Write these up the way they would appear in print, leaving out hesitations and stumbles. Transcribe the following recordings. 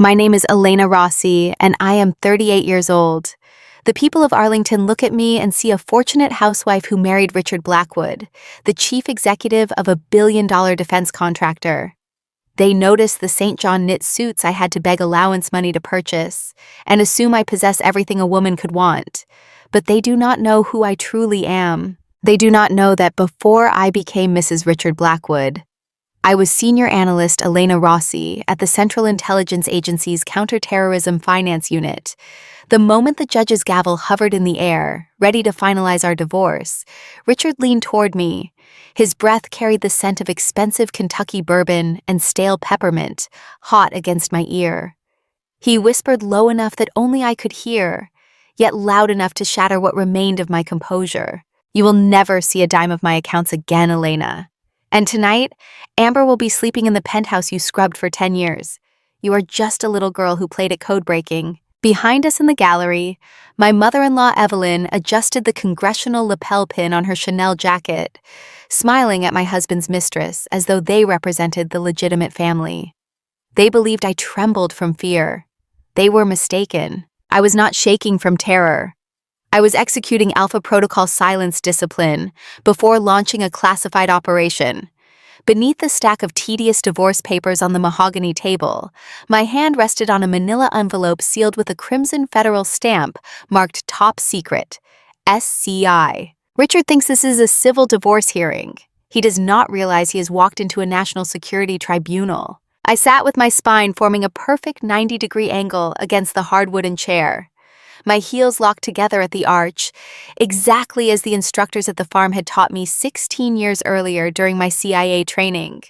My name is Elena Rossi, and I am 38 years old. The people of Arlington look at me and see a fortunate housewife who married Richard Blackwood, the chief executive of a billion-dollar defense contractor. They notice the St. John knit suits I had to beg allowance money to purchase, and assume I possess everything a woman could want. But they do not know who I truly am. They do not know that before I became Mrs. Richard Blackwood, I was senior analyst Elena Rossi at the Central Intelligence Agency's Counterterrorism Finance Unit. The moment the judge's gavel hovered in the air, ready to finalize our divorce, Richard leaned toward me. His breath carried the scent of expensive Kentucky bourbon and stale peppermint, hot against my ear. He whispered low enough that only I could hear, yet loud enough to shatter what remained of my composure. "You will never see a dime of my accounts again, Elena. And tonight, Amber will be sleeping in the penthouse you scrubbed for 10 years. You are just a little girl who played at code breaking." Behind us in the gallery, my mother-in-law Evelyn adjusted the congressional lapel pin on her Chanel jacket, smiling at my husband's mistress as though they represented the legitimate family. They believed I trembled from fear. They were mistaken. I was not shaking from terror. I was executing Alpha Protocol silence discipline before launching a classified operation. Beneath the stack of tedious divorce papers on the mahogany table, my hand rested on a manila envelope sealed with a crimson federal stamp marked Top Secret, SCI. Richard thinks this is a civil divorce hearing. He does not realize he has walked into a national security tribunal. I sat with my spine forming a perfect 90-degree angle against the hard wooden chair. My heels locked together at the arch, exactly as the instructors at the farm had taught me 16 years earlier during my CIA training.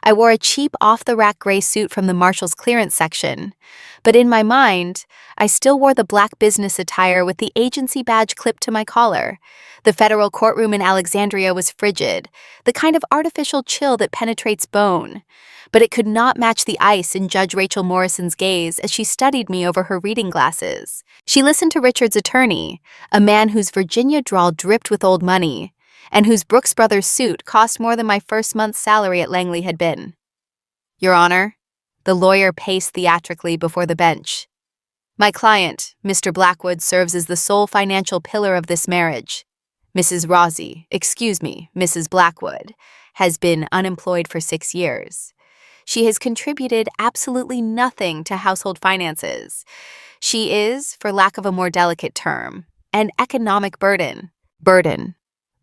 I wore a cheap off-the-rack gray suit from the Marshal's clearance section, but in my mind, I still wore the black business attire with the agency badge clipped to my collar. The federal courtroom in Alexandria was frigid, the kind of artificial chill that penetrates bone. But it could not match the ice in Judge Rachel Morrison's gaze as she studied me over her reading glasses. She listened to Richard's attorney, a man whose Virginia drawl dripped with old money, and whose Brooks Brothers suit cost more than my first month's salary at Langley had been. "Your Honor," the lawyer paced theatrically before the bench. "My client, Mr. Blackwood, serves as the sole financial pillar of this marriage. Mrs. Blackwood, has been unemployed for 6 years. She has contributed absolutely nothing to household finances. She is, for lack of a more delicate term, an economic burden. Burden.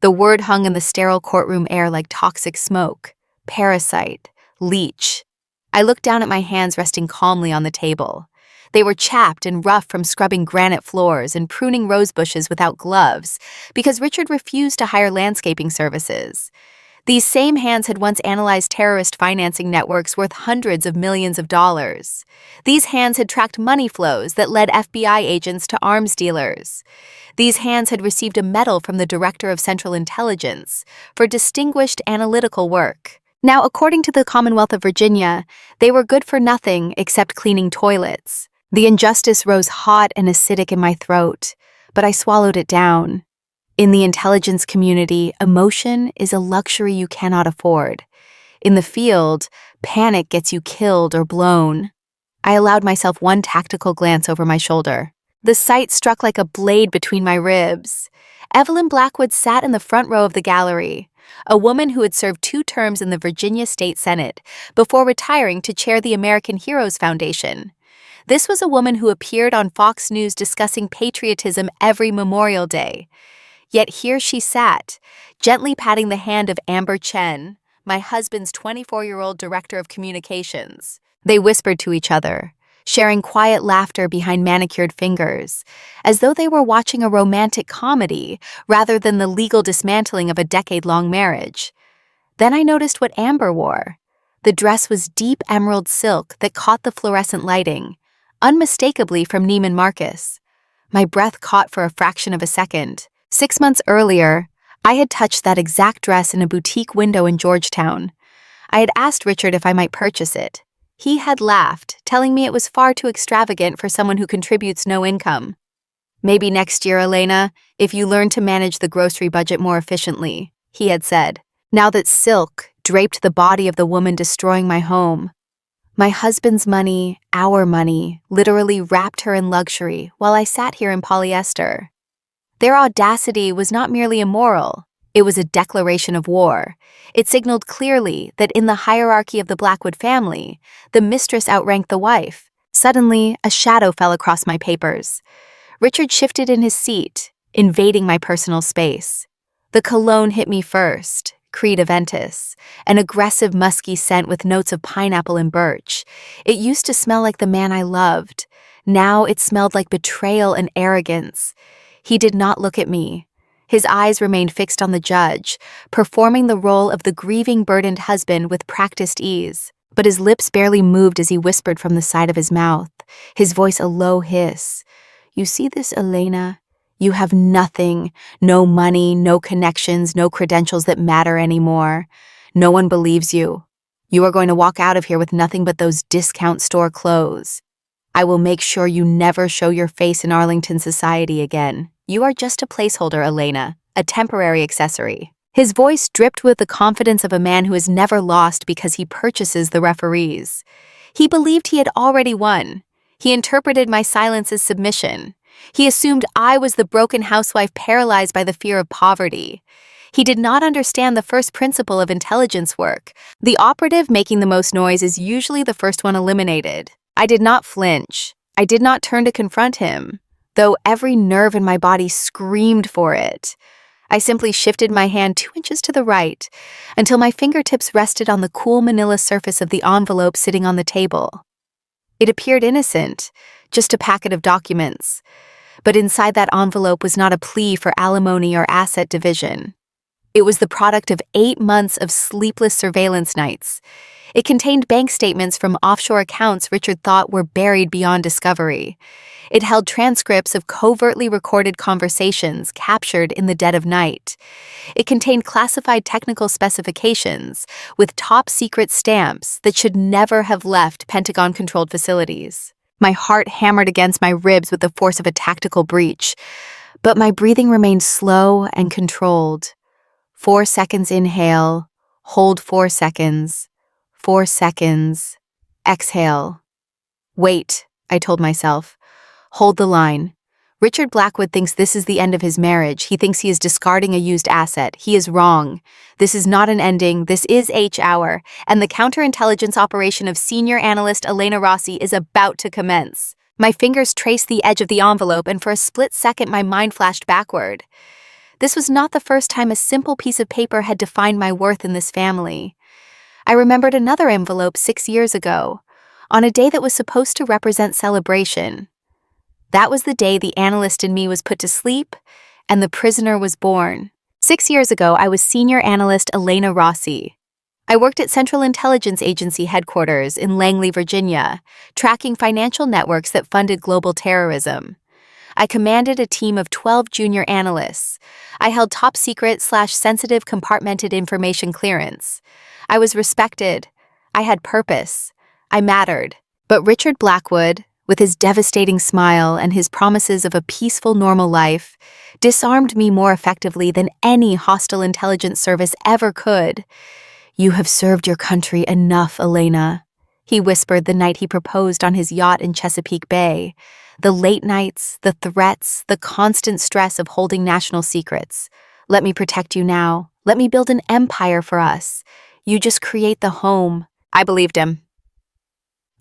The word hung in the sterile courtroom air like toxic smoke, parasite, leech. I looked down at my hands resting calmly on the table. They were chapped and rough from scrubbing granite floors and pruning rose bushes without gloves because Richard refused to hire landscaping services. These same hands had once analyzed terrorist financing networks worth hundreds of millions of dollars. These hands had tracked money flows that led FBI agents to arms dealers. These hands had received a medal from the Director of Central Intelligence for distinguished analytical work. Now, according to the Commonwealth of Virginia, they were good for nothing except cleaning toilets. The injustice rose hot and acidic in my throat, but I swallowed it down. In the intelligence community, emotion is a luxury you cannot afford. In the field, panic gets you killed or blown. I allowed myself one tactical glance over my shoulder. The sight struck like a blade between my ribs. Evelyn Blackwood sat in the front row of the gallery, a woman who had served 2 terms in the Virginia State Senate before retiring to chair the American Heroes Foundation. This was a woman who appeared on Fox News discussing patriotism every Memorial Day. Yet here she sat, gently patting the hand of Amber Chen, my husband's 24-year-old director of communications. They whispered to each other, sharing quiet laughter behind manicured fingers, as though they were watching a romantic comedy rather than the legal dismantling of a decade-long marriage. Then I noticed what Amber wore. The dress was deep emerald silk that caught the fluorescent lighting, unmistakably from Neiman Marcus. My breath caught for a fraction of a second. 6 months earlier, I had touched that exact dress in a boutique window in Georgetown. I had asked Richard if I might purchase it. He had laughed, telling me it was far too extravagant for someone who contributes no income. "Maybe next year, Elena, if you learn to manage the grocery budget more efficiently," he had said. Now that silk draped the body of the woman destroying my home, My husband's money, our money, literally wrapped her in luxury while I sat here in polyester. Their audacity was not merely immoral, it was a declaration of war. It signaled clearly that in the hierarchy of the Blackwood family, the mistress outranked the wife. Suddenly, a shadow fell across my papers. Richard shifted in his seat, invading my personal space. The cologne hit me first, Creed Aventus, an aggressive musky scent with notes of pineapple and birch. It used to smell like the man I loved. Now it smelled like betrayal and arrogance. He did not look at me. His eyes remained fixed on the judge, performing the role of the grieving, burdened husband with practiced ease. But his lips barely moved as he whispered from the side of his mouth, his voice a low hiss. "You see this, Elena? You have nothing, no money, no connections, no credentials that matter anymore. No one believes you. You are going to walk out of here with nothing but those discount store clothes. I will make sure you never show your face in Arlington society again. You are just a placeholder, Elena, a temporary accessory." His voice dripped with the confidence of a man who is never lost because he purchases the referees. He believed he had already won. He interpreted my silence as submission. He assumed I was the broken housewife paralyzed by the fear of poverty. He did not understand the first principle of intelligence work. The operative making the most noise is usually the first one eliminated. I did not flinch. I did not turn to confront him, though every nerve in my body screamed for it. I simply shifted my hand 2 inches to the right until my fingertips rested on the cool manila surface of the envelope sitting on the table. It appeared innocent, just a packet of documents. But inside that envelope was not a plea for alimony or asset division. It was the product of 8 months of sleepless surveillance nights. It contained bank statements from offshore accounts Richard thought were buried beyond discovery. It held transcripts of covertly recorded conversations captured in the dead of night. It contained classified technical specifications with top-secret stamps that should never have left Pentagon-controlled facilities. My heart hammered against my ribs with the force of a tactical breach, but my breathing remained slow and controlled. 4 seconds inhale, hold 4 seconds, 4 seconds, exhale. Wait, I told myself. Hold the line. Richard Blackwood thinks this is the end of his marriage. He thinks he is discarding a used asset. He is wrong. This is not an ending. This is H-hour, and the counterintelligence operation of senior analyst Elena Rossi is about to commence. My fingers traced the edge of the envelope, and for a split second my mind flashed backward. This was not the first time a simple piece of paper had defined my worth in this family. I remembered another envelope 6 years ago, on a day that was supposed to represent celebration. That was the day the analyst in me was put to sleep and the prisoner was born. 6 years ago, I was senior analyst Elena Rossi. I worked at Central Intelligence Agency headquarters in Langley, Virginia, tracking financial networks that funded global terrorism. I commanded a team of 12 junior analysts. I held top-secret/sensitive compartmented information clearance. I was respected. I had purpose. I mattered. But Richard Blackwood, with his devastating smile and his promises of a peaceful, normal life, disarmed me more effectively than any hostile intelligence service ever could. "You have served your country enough, Elena," he whispered the night he proposed on his yacht in Chesapeake Bay. The late nights, the threats, the constant stress of holding national secrets. "Let me protect you now. Let me build an empire for us. You just create the home." I believed him.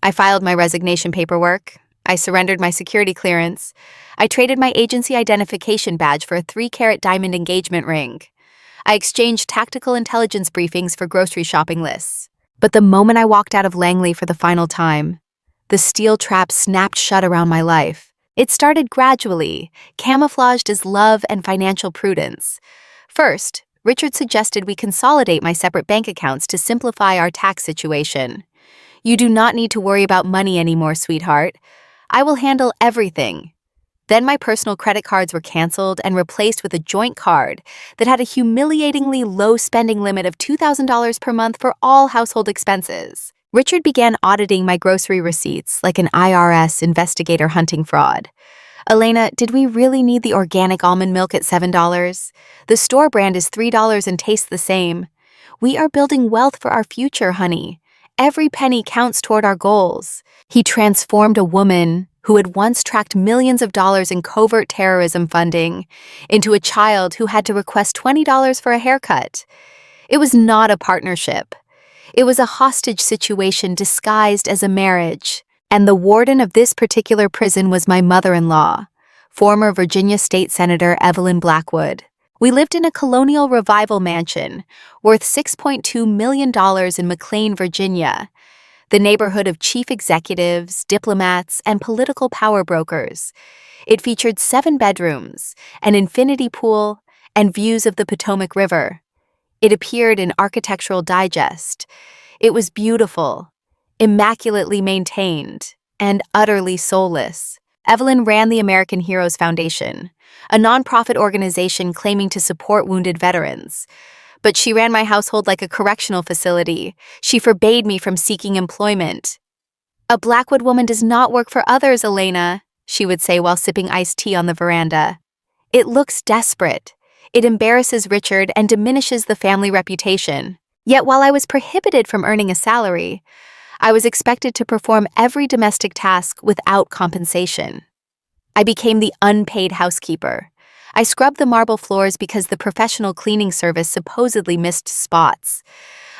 I filed my resignation paperwork. I surrendered my security clearance. I traded my agency identification badge for a 3-carat diamond engagement ring. I exchanged tactical intelligence briefings for grocery shopping lists. But the moment I walked out of Langley for the final time, the steel trap snapped shut around my life. It started gradually, camouflaged as love and financial prudence. First, Richard suggested we consolidate my separate bank accounts to simplify our tax situation. "You do not need to worry about money anymore, sweetheart. I will handle everything." Then my personal credit cards were canceled and replaced with a joint card that had a humiliatingly low spending limit of $2,000 per month for all household expenses. Richard began auditing my grocery receipts like an IRS investigator hunting fraud. "Elena, did we really need the organic almond milk at $7? The store brand is $3 and tastes the same. We are building wealth for our future, honey. Every penny counts toward our goals. He transformed a woman who had once tracked millions of dollars in covert terrorism funding into a child who had to request $20 for a haircut. It was not a partnership. It was a hostage situation disguised as a marriage. And the warden of this particular prison was my mother-in-law, former Virginia State Senator Evelyn Blackwood. We lived in a colonial revival mansion worth $6.2 million in McLean, Virginia, the neighborhood of chief executives, diplomats, and political power brokers. It featured 7 bedrooms, an infinity pool, and views of the Potomac River. It appeared in Architectural Digest. It was beautiful, immaculately maintained, and utterly soulless. Evelyn ran the American Heroes Foundation, a nonprofit organization claiming to support wounded veterans. But she ran my household like a correctional facility. She forbade me from seeking employment. "A Blackwood woman does not work for others, Elena," she would say while sipping iced tea on the veranda. "It looks desperate. It embarrasses Richard and diminishes the family reputation." Yet while I was prohibited from earning a salary, I was expected to perform every domestic task without compensation. I became the unpaid housekeeper. I scrubbed the marble floors because the professional cleaning service supposedly missed spots.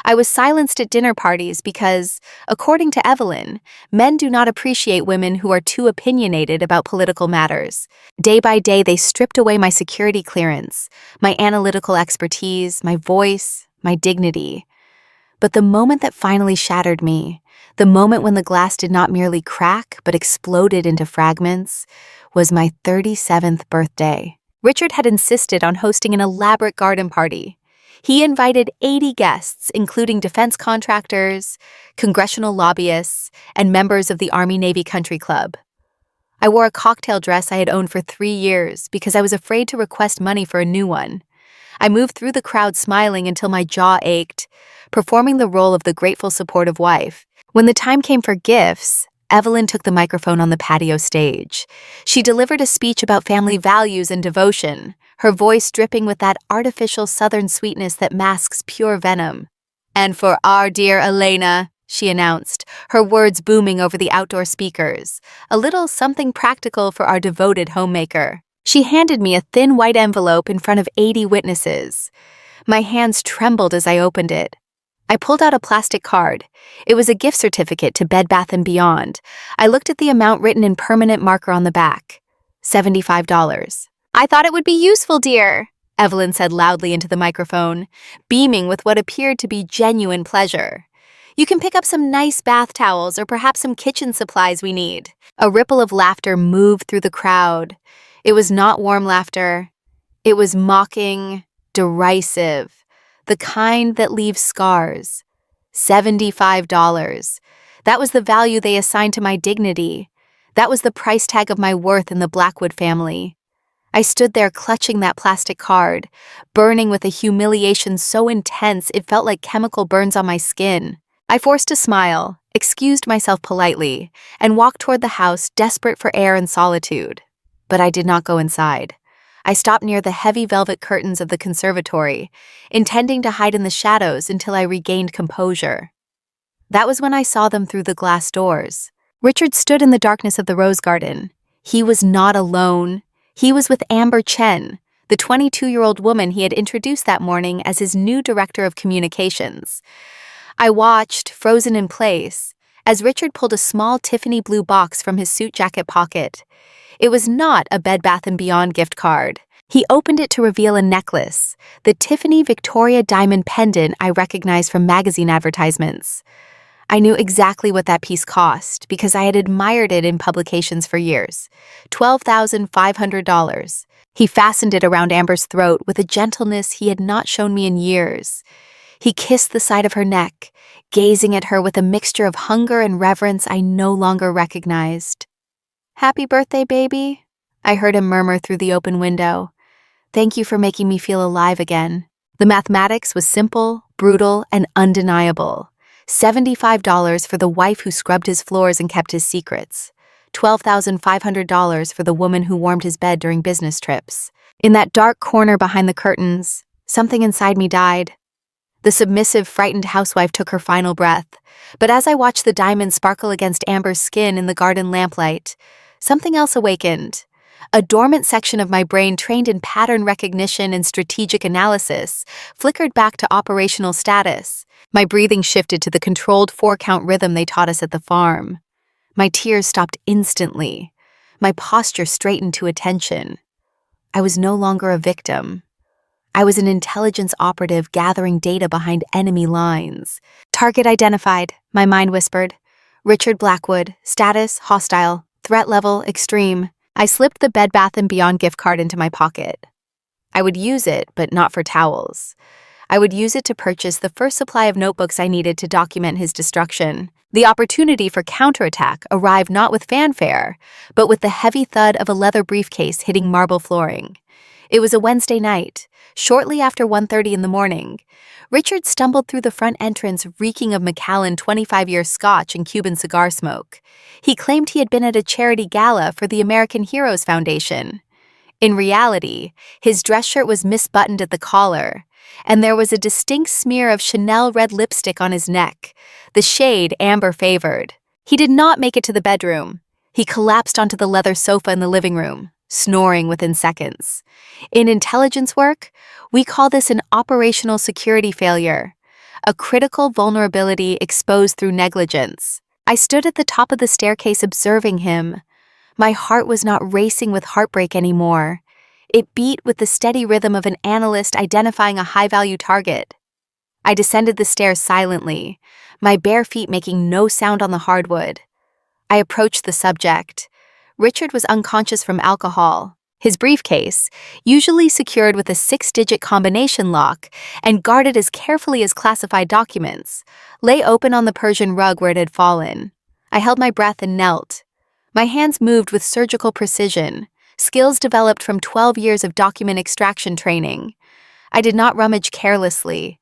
I was silenced at dinner parties because, according to Evelyn, men do not appreciate women who are too opinionated about political matters. Day by day, they stripped away my security clearance, my analytical expertise, my voice, my dignity. But the moment that finally shattered me, the moment when the glass did not merely crack but exploded into fragments, was my 37th birthday. Richard had insisted on hosting an elaborate garden party. He invited 80 guests, including defense contractors, congressional lobbyists, and members of the Army-Navy Country Club. I wore a cocktail dress I had owned for 3 years because I was afraid to request money for a new one. I moved through the crowd smiling until my jaw ached, performing the role of the grateful, supportive wife. When the time came for gifts, Evelyn took the microphone on the patio stage. She delivered a speech about family values and devotion, her voice dripping with that artificial southern sweetness that masks pure venom. "And for our dear Elena," she announced, her words booming over the outdoor speakers, "a little something practical for our devoted homemaker." She handed me a thin white envelope in front of 80 witnesses. My hands trembled as I opened it. I pulled out a plastic card. It was a gift certificate to Bed Bath & Beyond. I looked at the amount written in permanent marker on the back. $75. "I thought it would be useful, dear," Evelyn said loudly into the microphone, beaming with what appeared to be genuine pleasure. "You can pick up some nice bath towels or perhaps some kitchen supplies we need." A ripple of laughter moved through the crowd. It was not warm laughter. It was mocking, derisive, the kind that leaves scars. $75. That was the value they assigned to my dignity. That was the price tag of my worth in the Blackwood family. I stood there clutching that plastic card, burning with a humiliation so intense it felt like chemical burns on my skin. I forced a smile, excused myself politely, and walked toward the house, desperate for air and solitude. But I did not go inside. I stopped near the heavy velvet curtains of the conservatory, intending to hide in the shadows until I regained composure. That was when I saw them through the glass doors. Richard stood in the darkness of the rose garden. He was not alone. He was with Amber Chen, the 22-year-old woman he had introduced that morning as his new director of communications. I watched, frozen in place, as Richard pulled a small Tiffany blue box from his suit jacket pocket. It was not a Bed Bath & Beyond gift card. He opened it to reveal a necklace, the Tiffany Victoria diamond pendant I recognized from magazine advertisements. I knew exactly what that piece cost because I had admired it in publications for years. $12,500. He fastened it around Amber's throat with a gentleness he had not shown me in years. He kissed the side of her neck, gazing at her with a mixture of hunger and reverence I no longer recognized. "Happy birthday, baby," I heard him murmur through the open window. "Thank you for making me feel alive again." The mathematics was simple, brutal, and undeniable. $75 for the wife who scrubbed his floors and kept his secrets. $12,500 for the woman who warmed his bed during business trips. In that dark corner behind the curtains, something inside me died. The submissive, frightened housewife took her final breath, but as I watched the diamonds sparkle against Amber's skin in the garden lamplight, something else awakened. A dormant section of my brain trained in pattern recognition and strategic analysis flickered back to operational status. My breathing shifted to the controlled 4-count rhythm they taught us at the farm. My tears stopped instantly. My posture straightened to attention. I was no longer a victim. I was an intelligence operative gathering data behind enemy lines. Target identified, my mind whispered. Richard Blackwood, status, hostile, threat level, extreme. I slipped the Bed Bath & Beyond gift card into my pocket. I would use it, but not for towels. I would use it to purchase the first supply of notebooks I needed to document his destruction. The opportunity for counterattack arrived not with fanfare, but with the heavy thud of a leather briefcase hitting marble flooring. It was a Wednesday night, shortly after 1:30 in the morning. Richard stumbled through the front entrance reeking of Macallan 25-year scotch and Cuban cigar smoke. He claimed he had been at a charity gala for the American Heroes Foundation. In reality, his dress shirt was misbuttoned at the collar, and there was a distinct smear of Chanel red lipstick on his neck, the shade Amber favored. He did not make it to the bedroom. He collapsed onto the leather sofa in the living room, snoring within seconds. In intelligence work, we call this an operational security failure, a critical vulnerability exposed through negligence. I stood at the top of the staircase observing him. My heart was not racing with heartbreak anymore. It beat with the steady rhythm of an analyst identifying a high-value target. I descended the stairs silently, my bare feet making no sound on the hardwood. I approached the subject. Richard was unconscious from alcohol. His briefcase, usually secured with a 6-digit combination lock and guarded as carefully as classified documents, lay open on the Persian rug where it had fallen. I held my breath and knelt. My hands moved with surgical precision, skills developed from 12 years of document extraction training. I did not rummage carelessly.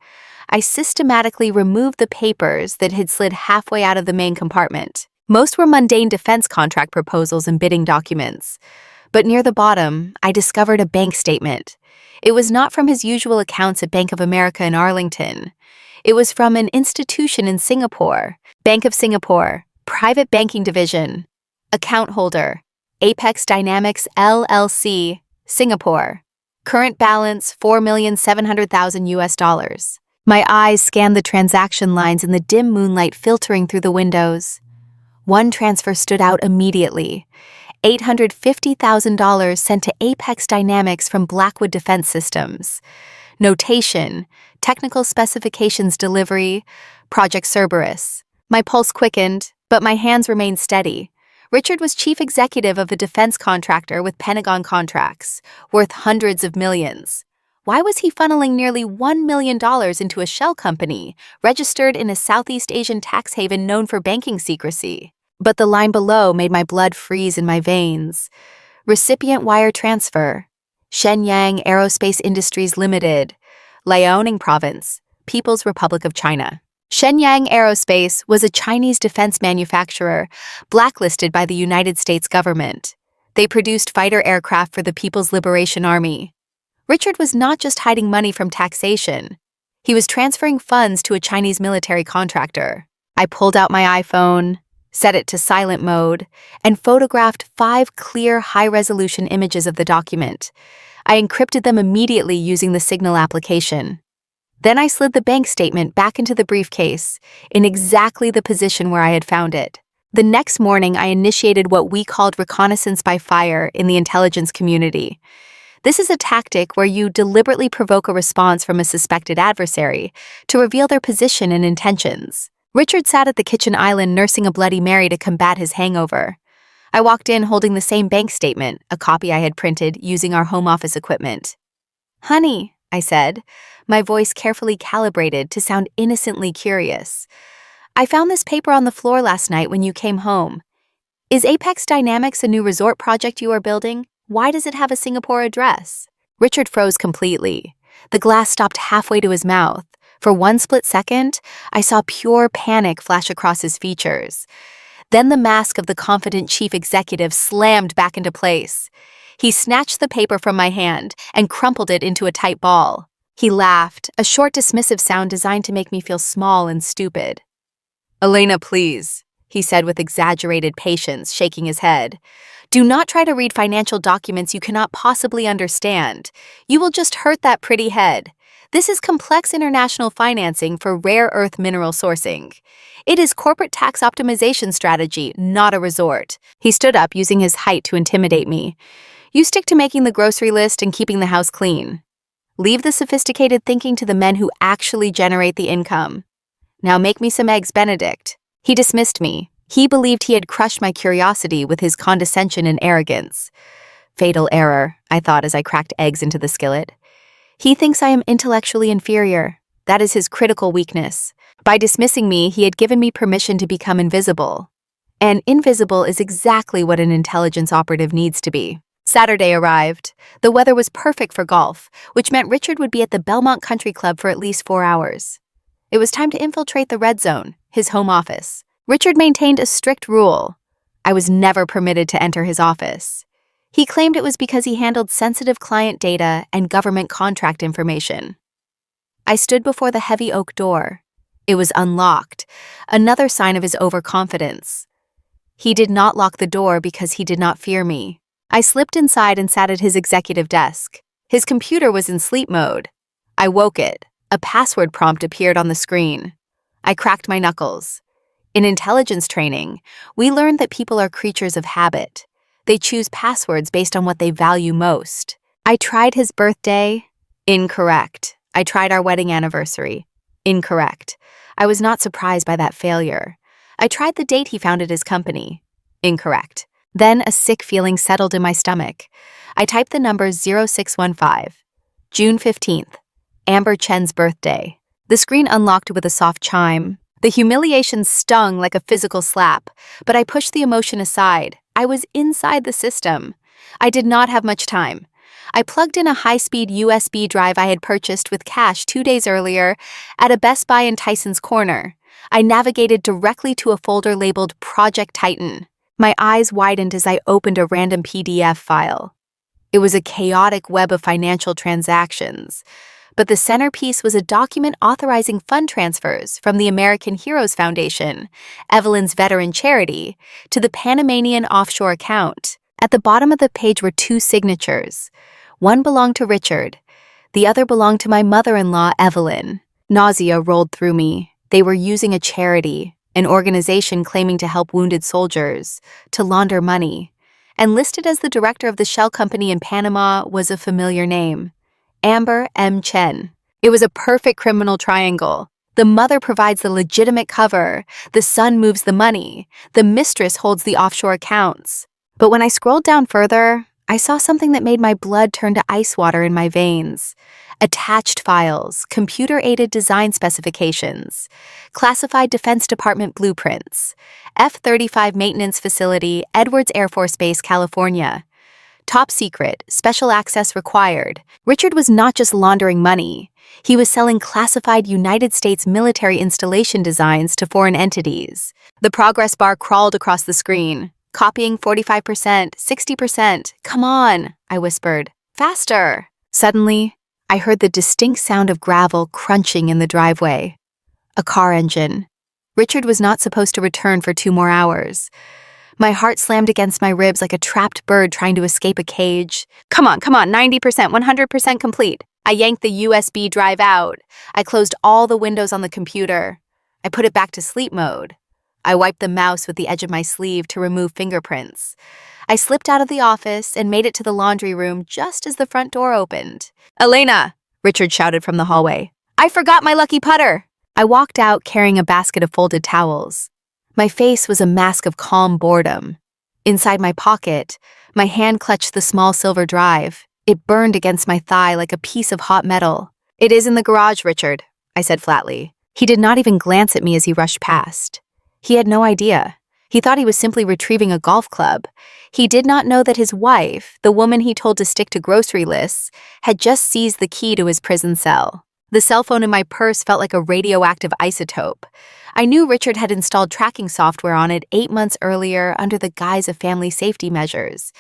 I systematically removed the papers that had slid halfway out of the main compartment. Most were mundane defense contract proposals and bidding documents. But near the bottom, I discovered a bank statement. It was not from his usual accounts at Bank of America in Arlington. It was from an institution in Singapore, Bank of Singapore, Private Banking Division, account holder, Apex Dynamics LLC, Singapore. Current balance $4,700,000 US. My eyes scanned the transaction lines in the dim moonlight filtering through the windows. One transfer stood out immediately. $850,000 sent to Apex Dynamics from Blackwood Defense Systems. Notation, technical specifications delivery, Project Cerberus. My pulse quickened, but my hands remained steady. Richard was chief executive of a defense contractor with Pentagon contracts, worth hundreds of millions. Why was he funneling nearly $1 million into a shell company, registered in a Southeast Asian tax haven known for banking secrecy? But the line below made my blood freeze in my veins. Recipient wire transfer. Shenyang Aerospace Industries Limited, Liaoning Province, People's Republic of China. Shenyang Aerospace was a Chinese defense manufacturer blacklisted by the United States government. They produced fighter aircraft for the People's Liberation Army. Richard was not just hiding money from taxation. He was transferring funds to a Chinese military contractor. I pulled out my iPhone, set it to silent mode, and photographed 5 clear, high-resolution images of the document. I encrypted them immediately using the Signal application. Then I slid the bank statement back into the briefcase, in exactly the position where I had found it. The next morning, I initiated what we called reconnaissance by fire in the intelligence community. This is a tactic where you deliberately provoke a response from a suspected adversary to reveal their position and intentions. Richard sat at the kitchen island nursing a Bloody Mary to combat his hangover. I walked in holding the same bank statement, a copy I had printed using our home office equipment. "Honey," I said, my voice carefully calibrated to sound innocently curious. "I found this paper on the floor last night when you came home. Is Apex Dynamics a new resort project you are building? Why does it have a Singapore address?" Richard froze completely. The glass stopped halfway to his mouth. For one split second, I saw pure panic flash across his features. Then the mask of the confident chief executive slammed back into place. He snatched the paper from my hand and crumpled it into a tight ball. He laughed, a short dismissive sound designed to make me feel small and stupid. "Elena, please," he said with exaggerated patience, shaking his head. "Do not try to read financial documents you cannot possibly understand. You will just hurt that pretty head. This is complex international financing for rare earth mineral sourcing. It is corporate tax optimization strategy, not a resort." He stood up, using his height to intimidate me. "You stick to making the grocery list and keeping the house clean. Leave the sophisticated thinking to the men who actually generate the income. Now make me some eggs Benedict." He dismissed me. He believed he had crushed my curiosity with his condescension and arrogance. Fatal error, I thought as I cracked eggs into the skillet. He thinks I am intellectually inferior. That is his critical weakness. By dismissing me, he had given me permission to become invisible. And invisible is exactly what an intelligence operative needs to be. Saturday arrived. The weather was perfect for golf, which meant Richard would be at the Belmont Country Club for at least 4 hours. It was time to infiltrate the red zone, his home office. Richard maintained a strict rule. I was never permitted to enter his office. He claimed it was because he handled sensitive client data and government contract information. I stood before the heavy oak door. It was unlocked, another sign of his overconfidence. He did not lock the door because he did not fear me. I slipped inside and sat at his executive desk. His computer was in sleep mode. I woke it. A password prompt appeared on the screen. I cracked my knuckles. In intelligence training, we learned that people are creatures of habit. They choose passwords based on what they value most. I tried his birthday. Incorrect. I tried our wedding anniversary. Incorrect. I was not surprised by that failure. I tried the date he founded his company. Incorrect. Then a sick feeling settled in my stomach. I typed the number 0615. June 15th. Amber Chen's birthday. The screen unlocked with a soft chime. The humiliation stung like a physical slap, but I pushed the emotion aside. I was inside the system. I did not have much time. I plugged in a high-speed USB drive I had purchased with cash 2 days earlier at a Best Buy in Tyson's Corner. I navigated directly to a folder labeled Project Titan. My eyes widened as I opened a random PDF file. It was a chaotic web of financial transactions, but the centerpiece was a document authorizing fund transfers from the American Heroes Foundation, Evelyn's veteran charity, to the Panamanian offshore account. At the bottom of the page were 2 signatures. One belonged to Richard. The other belonged to my mother-in-law, Evelyn. Nausea rolled through me. They were using a charity, an organization claiming to help wounded soldiers, to launder money. And listed as the director of the shell company in Panama was a familiar name. Amber M. Chen. It was a perfect criminal triangle. The mother provides the legitimate cover, the son moves the money, the mistress holds the offshore accounts. But when I scrolled down further, I saw something that made my blood turn to ice water in my veins. Attached files, computer-aided design specifications, classified Defense Department blueprints, F-35 maintenance facility, Edwards Air Force Base, California. Top secret, special access required. Richard was not just laundering money. He was selling classified United States military installation designs to foreign entities. The progress bar crawled across the screen. Copying 45%, 60%. Come on, I whispered. Faster. Suddenly, I heard the distinct sound of gravel crunching in the driveway. A car engine. Richard was not supposed to return for 2 more hours. My heart slammed against my ribs like a trapped bird trying to escape a cage. Come on, 90%, 100% complete. I yanked the USB drive out. I closed all the windows on the computer. I put it back to sleep mode. I wiped the mouse with the edge of my sleeve to remove fingerprints. I slipped out of the office and made it to the laundry room just as the front door opened. "Elena!" Richard shouted from the hallway. "I forgot my lucky putter!" I walked out carrying a basket of folded towels. My face was a mask of calm boredom. Inside my pocket, my hand clutched the small silver drive. It burned against my thigh like a piece of hot metal. "It is in the garage, Richard," I said flatly. He did not even glance at me as he rushed past. He had no idea. He thought he was simply retrieving a golf club. He did not know that his wife, the woman he told to stick to grocery lists, had just seized the key to his prison cell. The cell phone in my purse felt like a radioactive isotope. I knew Richard had installed tracking software on it 8 months earlier under the guise of family safety measures,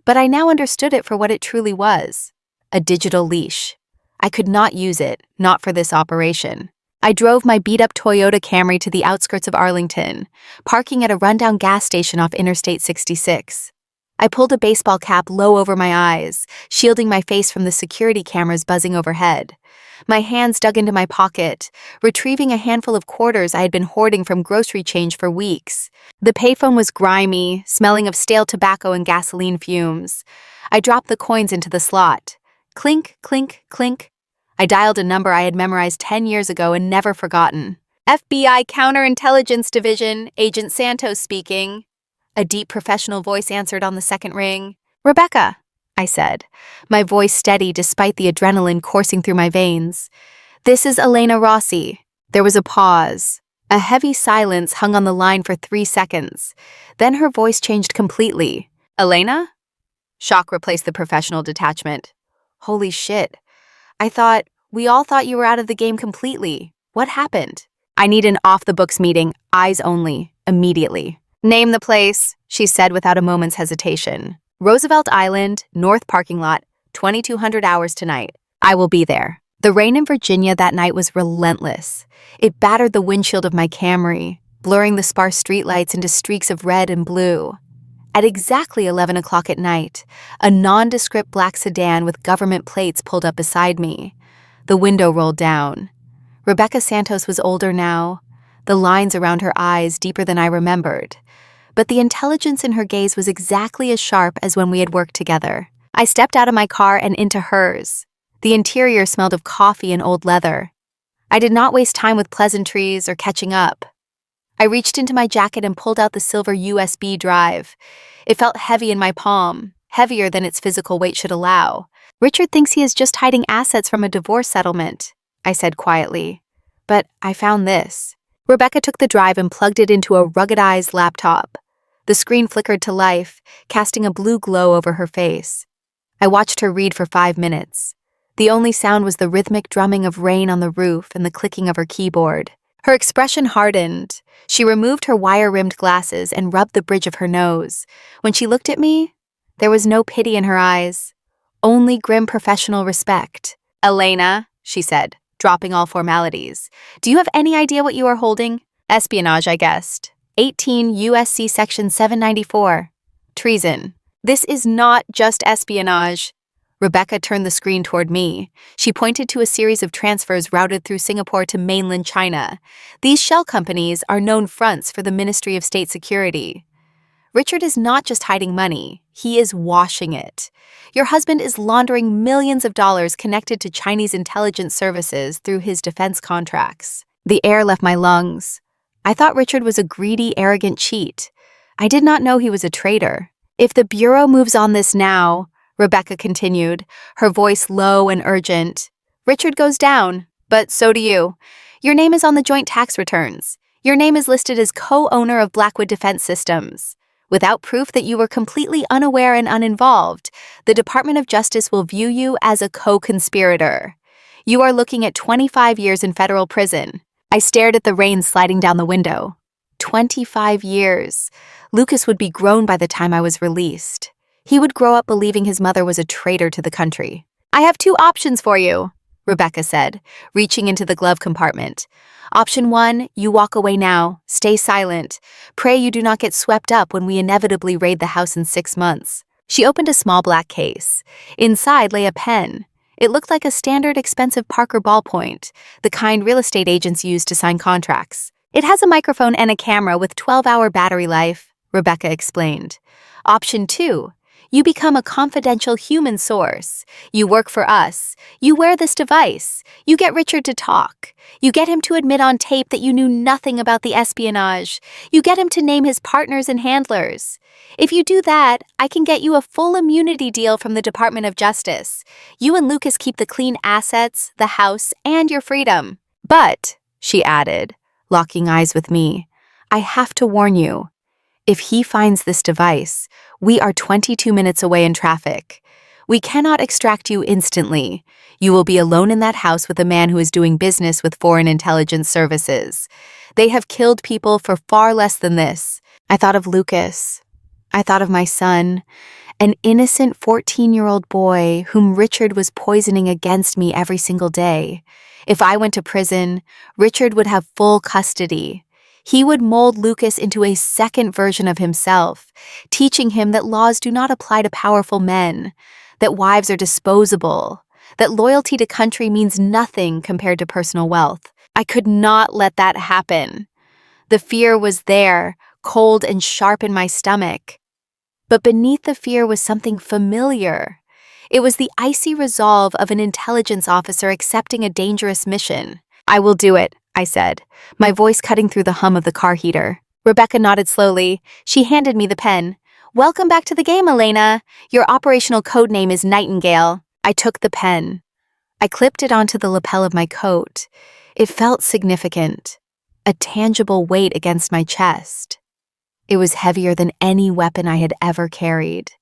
but I now understood it for what it truly was: a digital leash. I could not use it, not for this operation. I drove my beat-up Toyota Camry to the outskirts of Arlington, parking at a rundown gas station off Interstate 66. I pulled a baseball cap low over my eyes, shielding my face from the security cameras buzzing overhead. My hands dug into my pocket, retrieving a handful of quarters I had been hoarding from grocery change for weeks. The payphone was grimy, smelling of stale tobacco and gasoline fumes. I dropped the coins into the slot. Clink, clink, clink. I dialed a number I had memorized 10 years ago and never forgotten. FBI Counterintelligence Division, Agent Santos speaking. A deep professional voice answered on the second ring. Rebecca, I said, my voice steady despite the adrenaline coursing through my veins. This is Elena Rossi. There was a pause. A heavy silence hung on the line for 3 seconds. Then her voice changed completely. Elena? Shock replaced the professional detachment. Holy shit. We all thought you were out of the game completely. What happened? I need an off-the-books meeting, eyes only, immediately. Name the place, she said without a moment's hesitation. Roosevelt Island, North Parking Lot, 2200 hours tonight. I will be there. The rain in Virginia that night was relentless. It battered the windshield of my Camry, blurring the sparse streetlights into streaks of red and blue. At exactly 11 o'clock at night, a nondescript black sedan with government plates pulled up beside me. The window rolled down. Rebecca Santos was older now, the lines around her eyes deeper than I remembered. But the intelligence in her gaze was exactly as sharp as when we had worked together. I stepped out of my car and into hers. The interior smelled of coffee and old leather. I did not waste time with pleasantries or catching up. I reached into my jacket and pulled out the silver USB drive. It felt heavy in my palm, heavier than its physical weight should allow. Richard thinks he is just hiding assets from a divorce settlement, I said quietly. But I found this. Rebecca took the drive and plugged it into a ruggedized laptop. The screen flickered to life, casting a blue glow over her face. I watched her read for 5 minutes. The only sound was the rhythmic drumming of rain on the roof and the clicking of her keyboard. Her expression hardened. She removed her wire-rimmed glasses and rubbed the bridge of her nose. When she looked at me, there was no pity in her eyes, only grim professional respect. Elena, she said, dropping all formalities. Do you have any idea what you are holding? Espionage, I guessed. 18 U.S.C. Section 794. Treason. This is not just espionage. Rebecca turned the screen toward me. She pointed to a series of transfers routed through Singapore to mainland China. These shell companies are known fronts for the Ministry of State Security. Richard is not just hiding money, he is washing it. Your husband is laundering millions of dollars connected to Chinese intelligence services through his defense contracts. The air left my lungs. I thought Richard was a greedy, arrogant cheat. I did not know he was a traitor. If the Bureau moves on this now, Rebecca continued, her voice low and urgent, Richard goes down, but so do you. Your name is on the joint tax returns. Your name is listed as co-owner of Blackwood Defense Systems. Without proof that you were completely unaware and uninvolved, the Department of Justice will view you as a co-conspirator. You are looking at 25 years in federal prison. I stared at the rain sliding down the window. 25 years. Lucas would be grown by the time I was released. He would grow up believing his mother was a traitor to the country. I have 2 options for you, Rebecca said, reaching into the glove compartment. Option 1, you walk away now, stay silent. Pray you do not get swept up when we inevitably raid the house in 6 months. She opened a small black case. Inside lay a pen. It looked like a standard expensive Parker ballpoint, the kind real estate agents use to sign contracts. It has a microphone and a camera with 12-hour battery life, Rebecca explained. Option 2, you become a confidential human source. You work for us. You wear this device. You get Richard to talk. You get him to admit on tape that you knew nothing about the espionage. You get him to name his partners and handlers. If you do that, I can get you a full immunity deal from the Department of Justice. You and Lucas keep the clean assets, the house, and your freedom. But, she added, locking eyes with me, I have to warn you. If he finds this device, we are 22 minutes away in traffic. We cannot extract you instantly. You will be alone in that house with a man who is doing business with foreign intelligence services. They have killed people for far less than this. I thought of Lucas. I thought of my son. An innocent 14-year-old boy whom Richard was poisoning against me every single day. If I went to prison, Richard would have full custody. He would mold Lucas into a second version of himself, teaching him that laws do not apply to powerful men, that wives are disposable, that loyalty to country means nothing compared to personal wealth. I could not let that happen. The fear was there, cold and sharp in my stomach. But beneath the fear was something familiar. It was the icy resolve of an intelligence officer accepting a dangerous mission. "I will do it," I said, my voice cutting through the hum of the car heater. Rebecca nodded slowly. She handed me the pen. "Welcome back to the game, Elena. Your operational code name is Nightingale." I took the pen. I clipped it onto the lapel of my coat. It felt significant, a tangible weight against my chest. It was heavier than any weapon I had ever carried.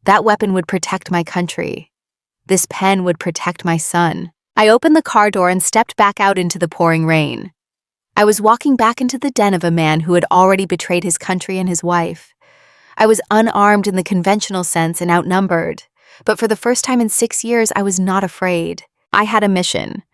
That weapon would protect my country. This pen would protect my son. I opened the car door and stepped back out into the pouring rain. I was walking back into the den of a man who had already betrayed his country and his wife. I was unarmed in the conventional sense and outnumbered, but for the first time in 6 years, I was not afraid. I had a mission.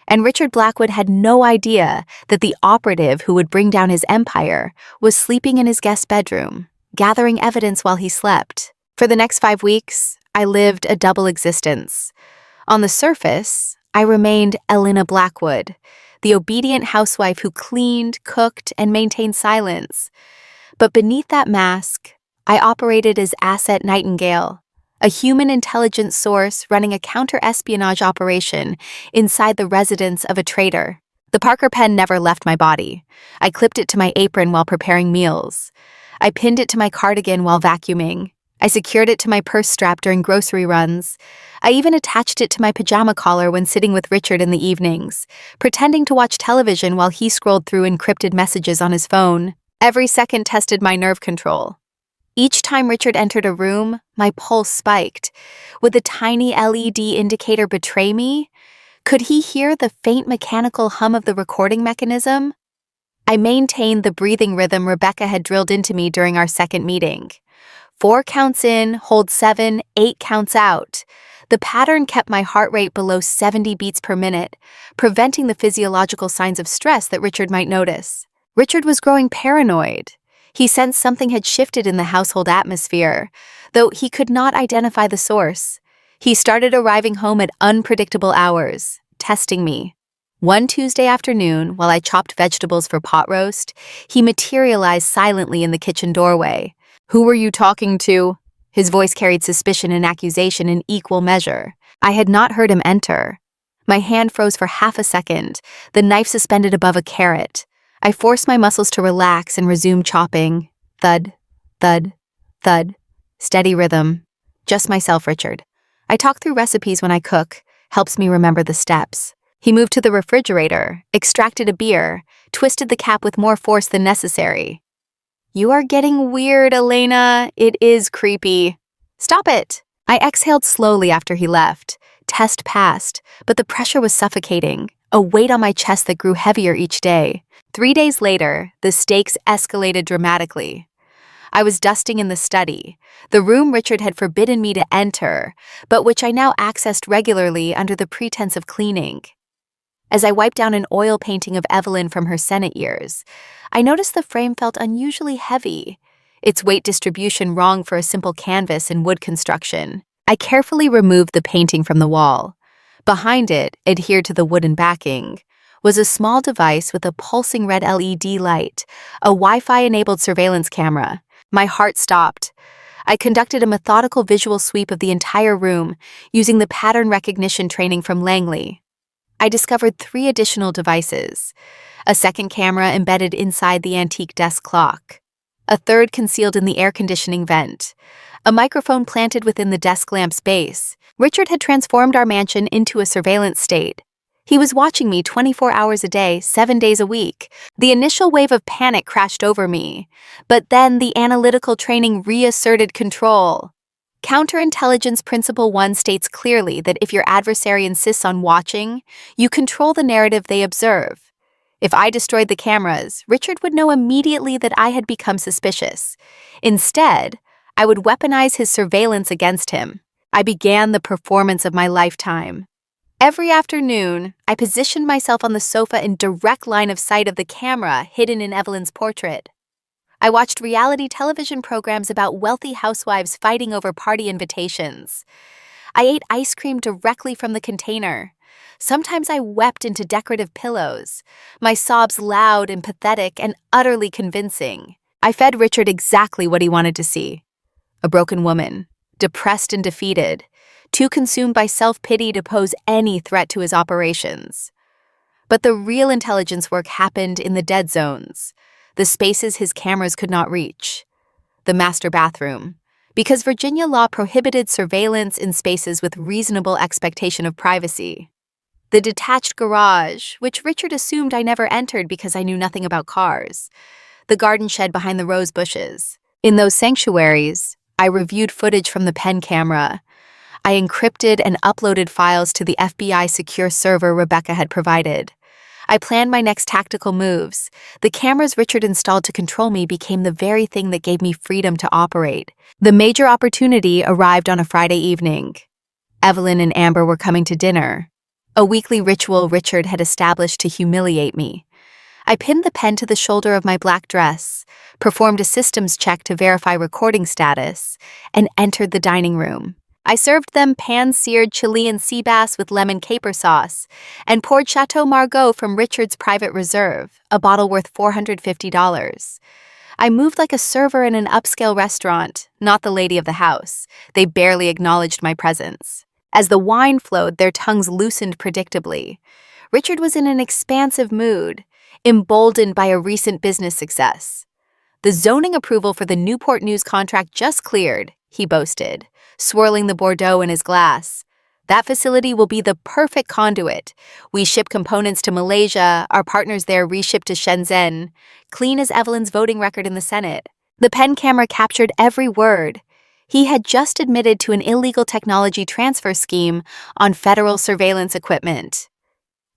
And Richard Blackwood had no idea that the operative who would bring down his empire was sleeping in his guest bedroom, gathering evidence while he slept. For the next 5 weeks, I lived a double existence. On the surface, I remained Elena Blackwood, the obedient housewife who cleaned, cooked, and maintained silence. But beneath that mask, I operated as Asset Nightingale, a human intelligence source running a counter-espionage operation inside the residence of a traitor. The Parker pen never left my body. I clipped it to my apron while preparing meals. I pinned it to my cardigan while vacuuming. I secured it to my purse strap during grocery runs. I even attached it to my pajama collar when sitting with Richard in the evenings, pretending to watch television while he scrolled through encrypted messages on his phone. Every second tested my nerve control. Each time Richard entered a room, my pulse spiked. Would the tiny LED indicator betray me? Could he hear the faint mechanical hum of the recording mechanism? I maintained the breathing rhythm Rebecca had drilled into me during our second meeting. 4 counts in, hold 7, 8 counts out. The pattern kept my heart rate below 70 beats per minute, preventing the physiological signs of stress that Richard might notice. Richard was growing paranoid. He sensed something had shifted in the household atmosphere, though he could not identify the source. He started arriving home at unpredictable hours, testing me. One Tuesday afternoon, while I chopped vegetables for pot roast, he materialized silently in the kitchen doorway. "Who were you talking to?" His voice carried suspicion and accusation in equal measure. I had not heard him enter. My hand froze for half a second, the knife suspended above a carrot. I forced my muscles to relax and resume chopping. Thud, thud, thud. Steady rhythm. Just myself, Richard. I talk through recipes when I cook. Helps me remember the steps. He moved to the refrigerator, extracted a beer, twisted the cap with more force than necessary. "You are getting weird, Elena. It is creepy." "Stop it." I exhaled slowly after he left. Test passed, but the pressure was suffocating, a weight on my chest that grew heavier each day. 3 days later, the stakes escalated dramatically. I was dusting in the study, the room Richard had forbidden me to enter, but which I now accessed regularly under the pretense of cleaning. As I wiped down an oil painting of Evelyn from her Senate years, I noticed the frame felt unusually heavy, its weight distribution wrong for a simple canvas and wood construction. I carefully removed the painting from the wall. Behind it, adhered to the wooden backing, was a small device with a pulsing red LED light, a Wi-Fi-enabled surveillance camera. My heart stopped. I conducted a methodical visual sweep of the entire room, using the pattern recognition training from Langley. I discovered 3 additional devices: a second camera embedded inside the antique desk clock, a third concealed in the air conditioning vent, a microphone planted within the desk lamp's base. Richard had transformed our mansion into a surveillance state. He was watching me 24 hours a day, 7 days a week. The initial wave of panic crashed over me, but then the analytical training reasserted control. Counterintelligence Principle 1 states clearly that if your adversary insists on watching, you control the narrative they observe. If I destroyed the cameras, Richard would know immediately that I had become suspicious. Instead, I would weaponize his surveillance against him. I began the performance of my lifetime. Every afternoon, I positioned myself on the sofa in direct line of sight of the camera hidden in Evelyn's portrait. I watched reality television programs about wealthy housewives fighting over party invitations. I ate ice cream directly from the container. Sometimes I wept into decorative pillows, my sobs loud and pathetic and utterly convincing. I fed Richard exactly what he wanted to see. A broken woman, depressed and defeated, too consumed by self-pity to pose any threat to his operations. But the real intelligence work happened in the dead zones, the spaces his cameras could not reach. The master bathroom, because Virginia law prohibited surveillance in spaces with reasonable expectation of privacy. The detached garage, which Richard assumed I never entered because I knew nothing about cars. The garden shed behind the rose bushes. In those sanctuaries, I reviewed footage from the pen camera. I encrypted and uploaded files to the FBI secure server Rebecca had provided. I planned my next tactical moves. The cameras Richard installed to control me became the very thing that gave me freedom to operate. The major opportunity arrived on a Friday evening. Evelyn and Amber were coming to dinner, a weekly ritual Richard had established to humiliate me. I pinned the pen to the shoulder of my black dress, performed a systems check to verify recording status, and entered the dining room. I served them pan-seared Chilean sea bass with lemon caper sauce and poured Chateau Margaux from Richard's private reserve, a bottle worth $450. I moved like a server in an upscale restaurant, not the lady of the house. They barely acknowledged my presence. As the wine flowed, their tongues loosened predictably. Richard was in an expansive mood, emboldened by a recent business success. The zoning approval for the Newport News contract just cleared, he boasted, swirling the Bordeaux in his glass. That facility will be the perfect conduit. We ship components to Malaysia, our partners there reship to Shenzhen, clean as Evelyn's voting record in the Senate. The pen camera captured every word. He had just admitted to an illegal technology transfer scheme on federal surveillance equipment.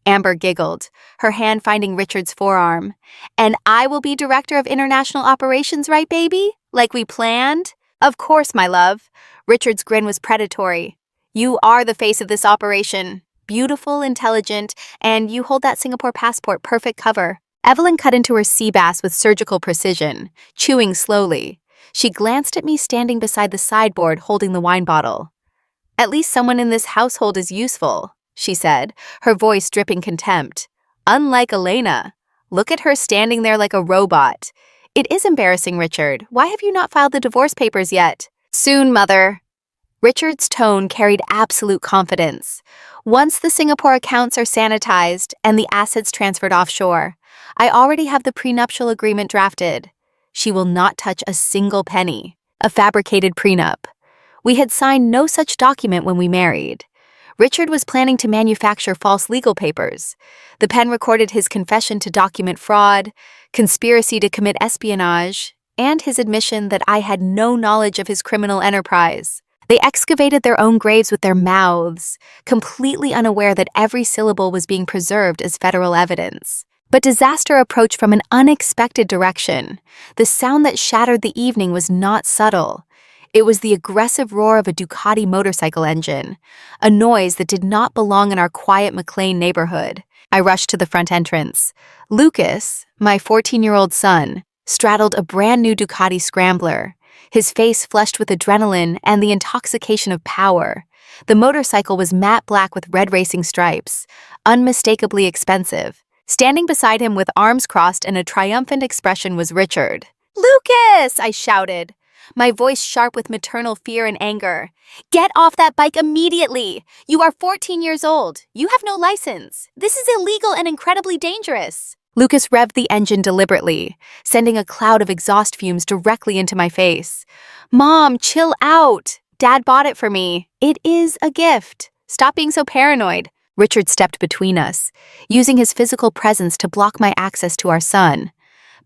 Amber giggled, her hand finding Richard's forearm. And I will be director of international operations, right, baby? Like we planned? Of course, my love. Richard's grin was predatory. You are the face of this operation. Beautiful, intelligent, and you hold that Singapore passport perfect cover. Evelyn cut into her sea bass with surgical precision, chewing slowly. She glanced at me standing beside the sideboard holding the wine bottle. At least someone in this household is useful, she said, her voice dripping contempt. Unlike Elena. Look at her standing there like a robot. It is embarrassing, Richard. Why have you not filed the divorce papers yet? Soon, mother. Richard's tone carried absolute confidence. Once the Singapore accounts are sanitized and the assets transferred offshore, I already have the prenuptial agreement drafted. She will not touch a single penny. A fabricated prenup. We had signed no such document when we married. Richard was planning to manufacture false legal papers. The pen recorded his confession to document fraud, conspiracy to commit espionage, and his admission that I had no knowledge of his criminal enterprise. They excavated their own graves with their mouths, completely unaware that every syllable was being preserved as federal evidence. But disaster approached from an unexpected direction. The sound that shattered the evening was not subtle. It was the aggressive roar of a Ducati motorcycle engine, a noise that did not belong in our quiet McLean neighborhood. I rushed to the front entrance. Lucas, my 14-year-old son, straddled a brand new Ducati Scrambler, his face flushed with adrenaline and the intoxication of power. The motorcycle was matte black with red racing stripes, unmistakably expensive. Standing beside him with arms crossed and a triumphant expression was Richard. "Lucas!" I shouted, my voice sharp with maternal fear and anger. "Get off that bike immediately! You are 14 years old. You have no license. This is illegal and incredibly dangerous." Lucas revved the engine deliberately, sending a cloud of exhaust fumes directly into my face. "Mom, chill out. Dad bought it for me. It is a gift. Stop being so paranoid." Richard stepped between us, using his physical presence to block my access to our son.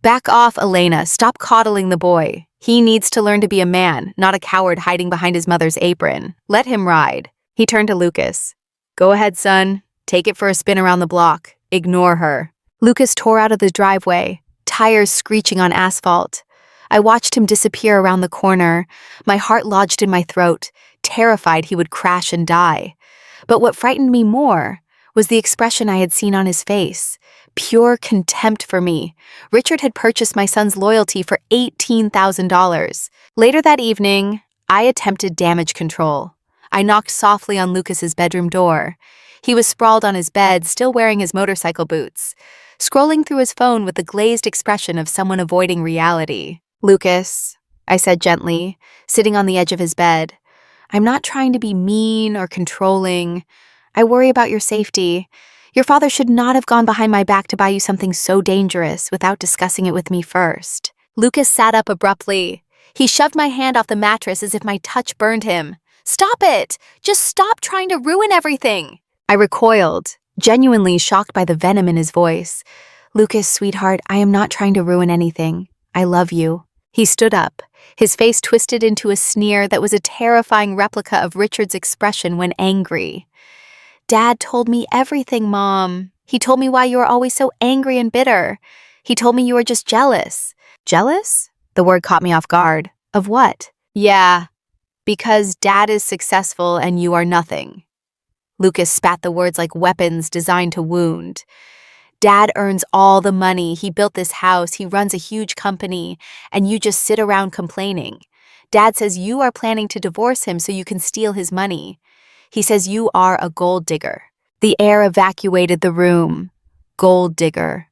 "Back off, Elena. Stop coddling the boy. He needs to learn to be a man, not a coward hiding behind his mother's apron. Let him ride." He turned to Lucas. "Go ahead, son. Take it for a spin around the block. Ignore her." Lucas tore out of the driveway, tires screeching on asphalt. I watched him disappear around the corner, my heart lodged in my throat, terrified he would crash and die. But what frightened me more was the expression I had seen on his face. Pure contempt for me. Richard had purchased my son's loyalty for $18,000. Later that evening, I attempted damage control. I knocked softly on Lucas's bedroom door. He was sprawled on his bed, still wearing his motorcycle boots, scrolling through his phone with the glazed expression of someone avoiding reality. "Lucas," I said gently, sitting on the edge of his bed, "I'm not trying to be mean or controlling. I worry about your safety. Your father should not have gone behind my back to buy you something so dangerous without discussing it with me first." Lucas sat up abruptly. He shoved my hand off the mattress as if my touch burned him. "Stop it! Just stop trying to ruin everything!" I recoiled, genuinely shocked by the venom in his voice. "Lucas, sweetheart, I am not trying to ruin anything. I love you." He stood up, his face twisted into a sneer that was a terrifying replica of Richard's expression when angry. "Dad told me everything, Mom. He told me why you were always so angry and bitter. He told me you were just jealous." "Jealous?" The word caught me off guard. "Of what?" "Yeah, because Dad is successful and you are nothing." Lucas spat the words like weapons designed to wound. "Dad earns all the money, he built this house, he runs a huge company, and you just sit around complaining. Dad says you are planning to divorce him so you can steal his money. He says you are a gold digger." The air evacuated the room. Gold digger.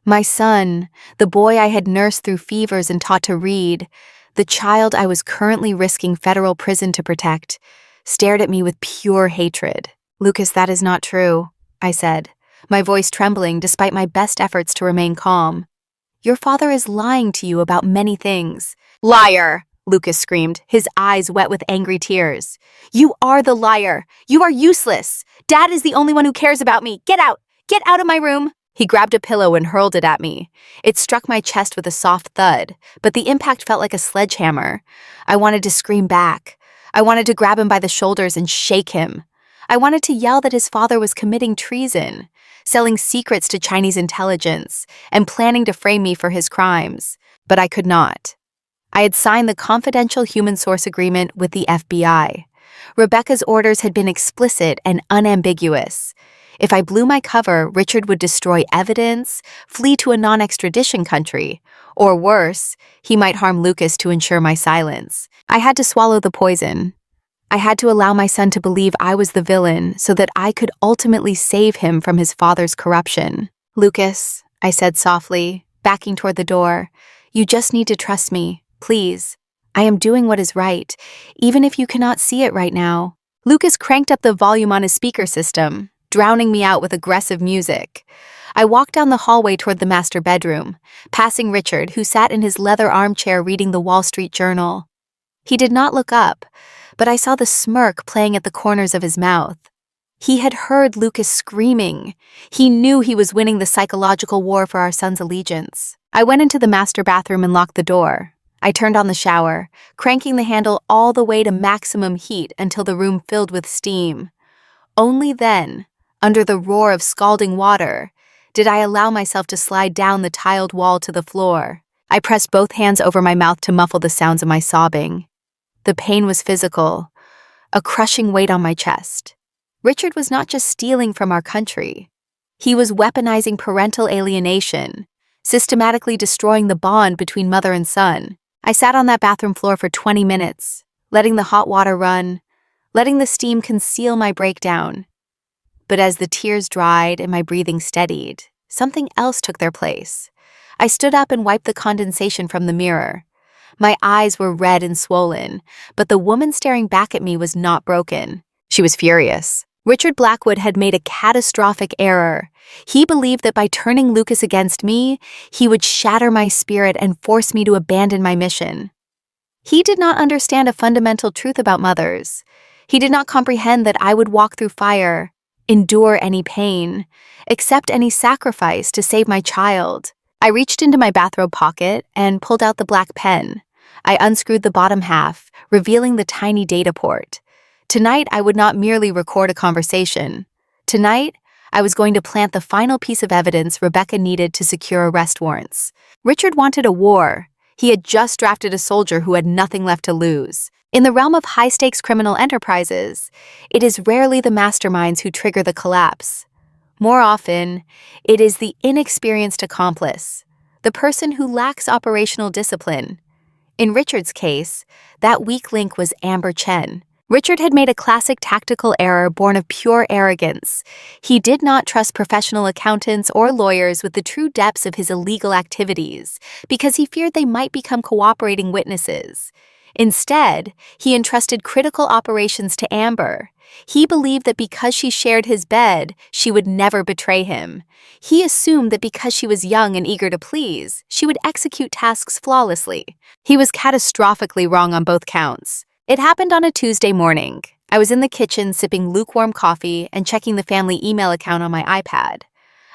My son, the boy I had nursed through fevers and taught to read, the child I was currently risking federal prison to protect, stared at me with pure hatred. "Lucas, that is not true," I said, my voice trembling despite my best efforts to remain calm. "Your father is lying to you about many things." "Liar!" Lucas screamed, his eyes wet with angry tears. "You are the liar! You are useless! Dad is the only one who cares about me! Get out! Get out of my room!" He grabbed a pillow and hurled it at me. It struck my chest with a soft thud, but the impact felt like a sledgehammer. I wanted to scream back. I wanted to grab him by the shoulders and shake him. I wanted to yell that his father was committing treason, selling secrets to Chinese intelligence, and planning to frame me for his crimes. But I could not. I had signed the confidential human source agreement with the FBI. Rebecca's orders had been explicit and unambiguous. If I blew my cover, Richard would destroy evidence, flee to a non-extradition country, or worse, he might harm Lucas to ensure my silence. I had to swallow the poison. I had to allow my son to believe I was the villain so that I could ultimately save him from his father's corruption. "Lucas," I said softly, backing toward the door, "you just need to trust me, please. I am doing what is right, even if you cannot see it right now." Lucas cranked up the volume on his speaker system, drowning me out with aggressive music. I walked down the hallway toward the master bedroom, passing Richard, who sat in his leather armchair reading the Wall Street Journal. He did not look up, but I saw the smirk playing at the corners of his mouth. He had heard Lucas screaming. He knew he was winning the psychological war for our son's allegiance. I went into the master bathroom and locked the door. I turned on the shower, cranking the handle all the way to maximum heat until the room filled with steam. Only then, under the roar of scalding water, did I allow myself to slide down the tiled wall to the floor. I pressed both hands over my mouth to muffle the sounds of my sobbing. The pain was physical, a crushing weight on my chest. Richard was not just stealing from our country. He was weaponizing parental alienation, systematically destroying the bond between mother and son. I sat on that bathroom floor for 20 minutes, letting the hot water run, letting the steam conceal my breakdown. But as the tears dried and my breathing steadied, something else took their place. I stood up and wiped the condensation from the mirror. My eyes were red and swollen, but the woman staring back at me was not broken. She was furious. Richard Blackwood had made a catastrophic error. He believed that by turning Lucas against me, he would shatter my spirit and force me to abandon my mission. He did not understand a fundamental truth about mothers. He did not comprehend that I would walk through fire, endure any pain, accept any sacrifice to save my child. I reached into my bathrobe pocket and pulled out the black pen. I unscrewed the bottom half, revealing the tiny data port. Tonight, I would not merely record a conversation. Tonight, I was going to plant the final piece of evidence Rebecca needed to secure arrest warrants. Richard wanted a war. He had just drafted a soldier who had nothing left to lose. In the realm of high-stakes criminal enterprises, it is rarely the masterminds who trigger the collapse. More often, it is the inexperienced accomplice, the person who lacks operational discipline. In Richard's case, that weak link was Amber Chen. Richard had made a classic tactical error born of pure arrogance. He did not trust professional accountants or lawyers with the true depths of his illegal activities because he feared they might become cooperating witnesses. Instead, he entrusted critical operations to Amber. He believed that because she shared his bed, she would never betray him. He assumed that because she was young and eager to please, she would execute tasks flawlessly. He was catastrophically wrong on both counts. It happened on a Tuesday morning. I was in the kitchen sipping lukewarm coffee and checking the family email account on my iPad.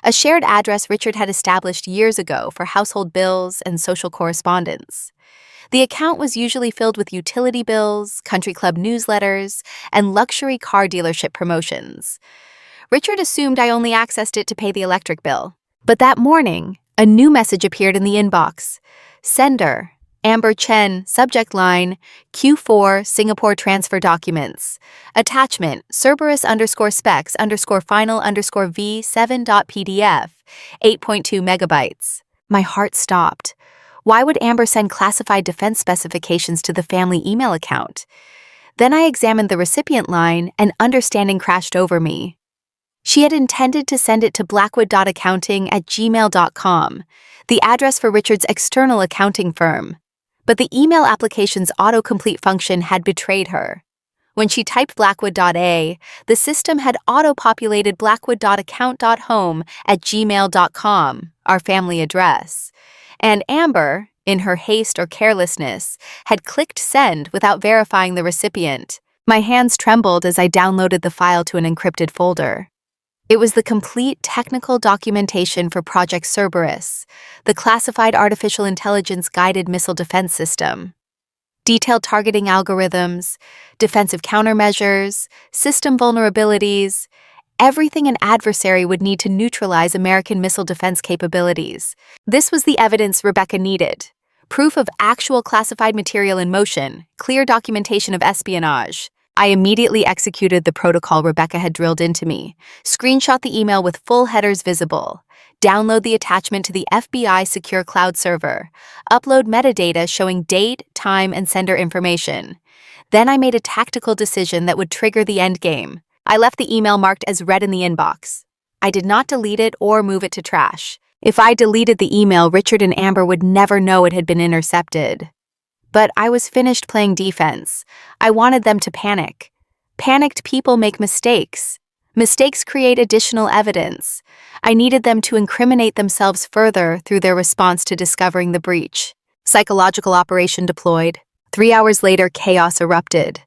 A shared address Richard had established years ago for household bills and social correspondence. The account was usually filled with utility bills, country club newsletters, and luxury car dealership promotions. Richard assumed I only accessed it to pay the electric bill. But that morning, a new message appeared in the inbox. Sender, Amber Chen, subject line, Q4 Singapore transfer documents. Attachment, Cerberus_specs_final_V7.pdf, 8.2 megabytes. My heart stopped. Why would Amber send classified defense specifications to the family email account? Then I examined the recipient line and understanding crashed over me. She had intended to send it to blackwood.accounting@gmail.com, the address for Richard's external accounting firm. But the email application's autocomplete function had betrayed her. When she typed blackwood.a, the system had auto-populated blackwood.account.home@gmail.com, our family address. And Amber, in her haste or carelessness, had clicked send without verifying the recipient. My hands trembled as I downloaded the file to an encrypted folder. It was the complete technical documentation for Project Cerberus, the classified artificial intelligence-guided missile defense system. Detailed targeting algorithms, defensive countermeasures, system vulnerabilities, everything an adversary would need to neutralize American missile defense capabilities. This was the evidence Rebecca needed. Proof of actual classified material in motion, clear documentation of espionage. I immediately executed the protocol Rebecca had drilled into me. Screenshot the email with full headers visible. Download the attachment to the FBI secure cloud server. Upload metadata showing date, time, and sender information. Then I made a tactical decision that would trigger the endgame. I left the email marked as read in the inbox. I did not delete it or move it to trash. If I deleted the email, Richard and Amber would never know it had been intercepted. But I was finished playing defense. I wanted them to panic. Panicked people make mistakes. Mistakes create additional evidence. I needed them to incriminate themselves further through their response to discovering the breach. Psychological operation deployed. 3 hours later, chaos erupted.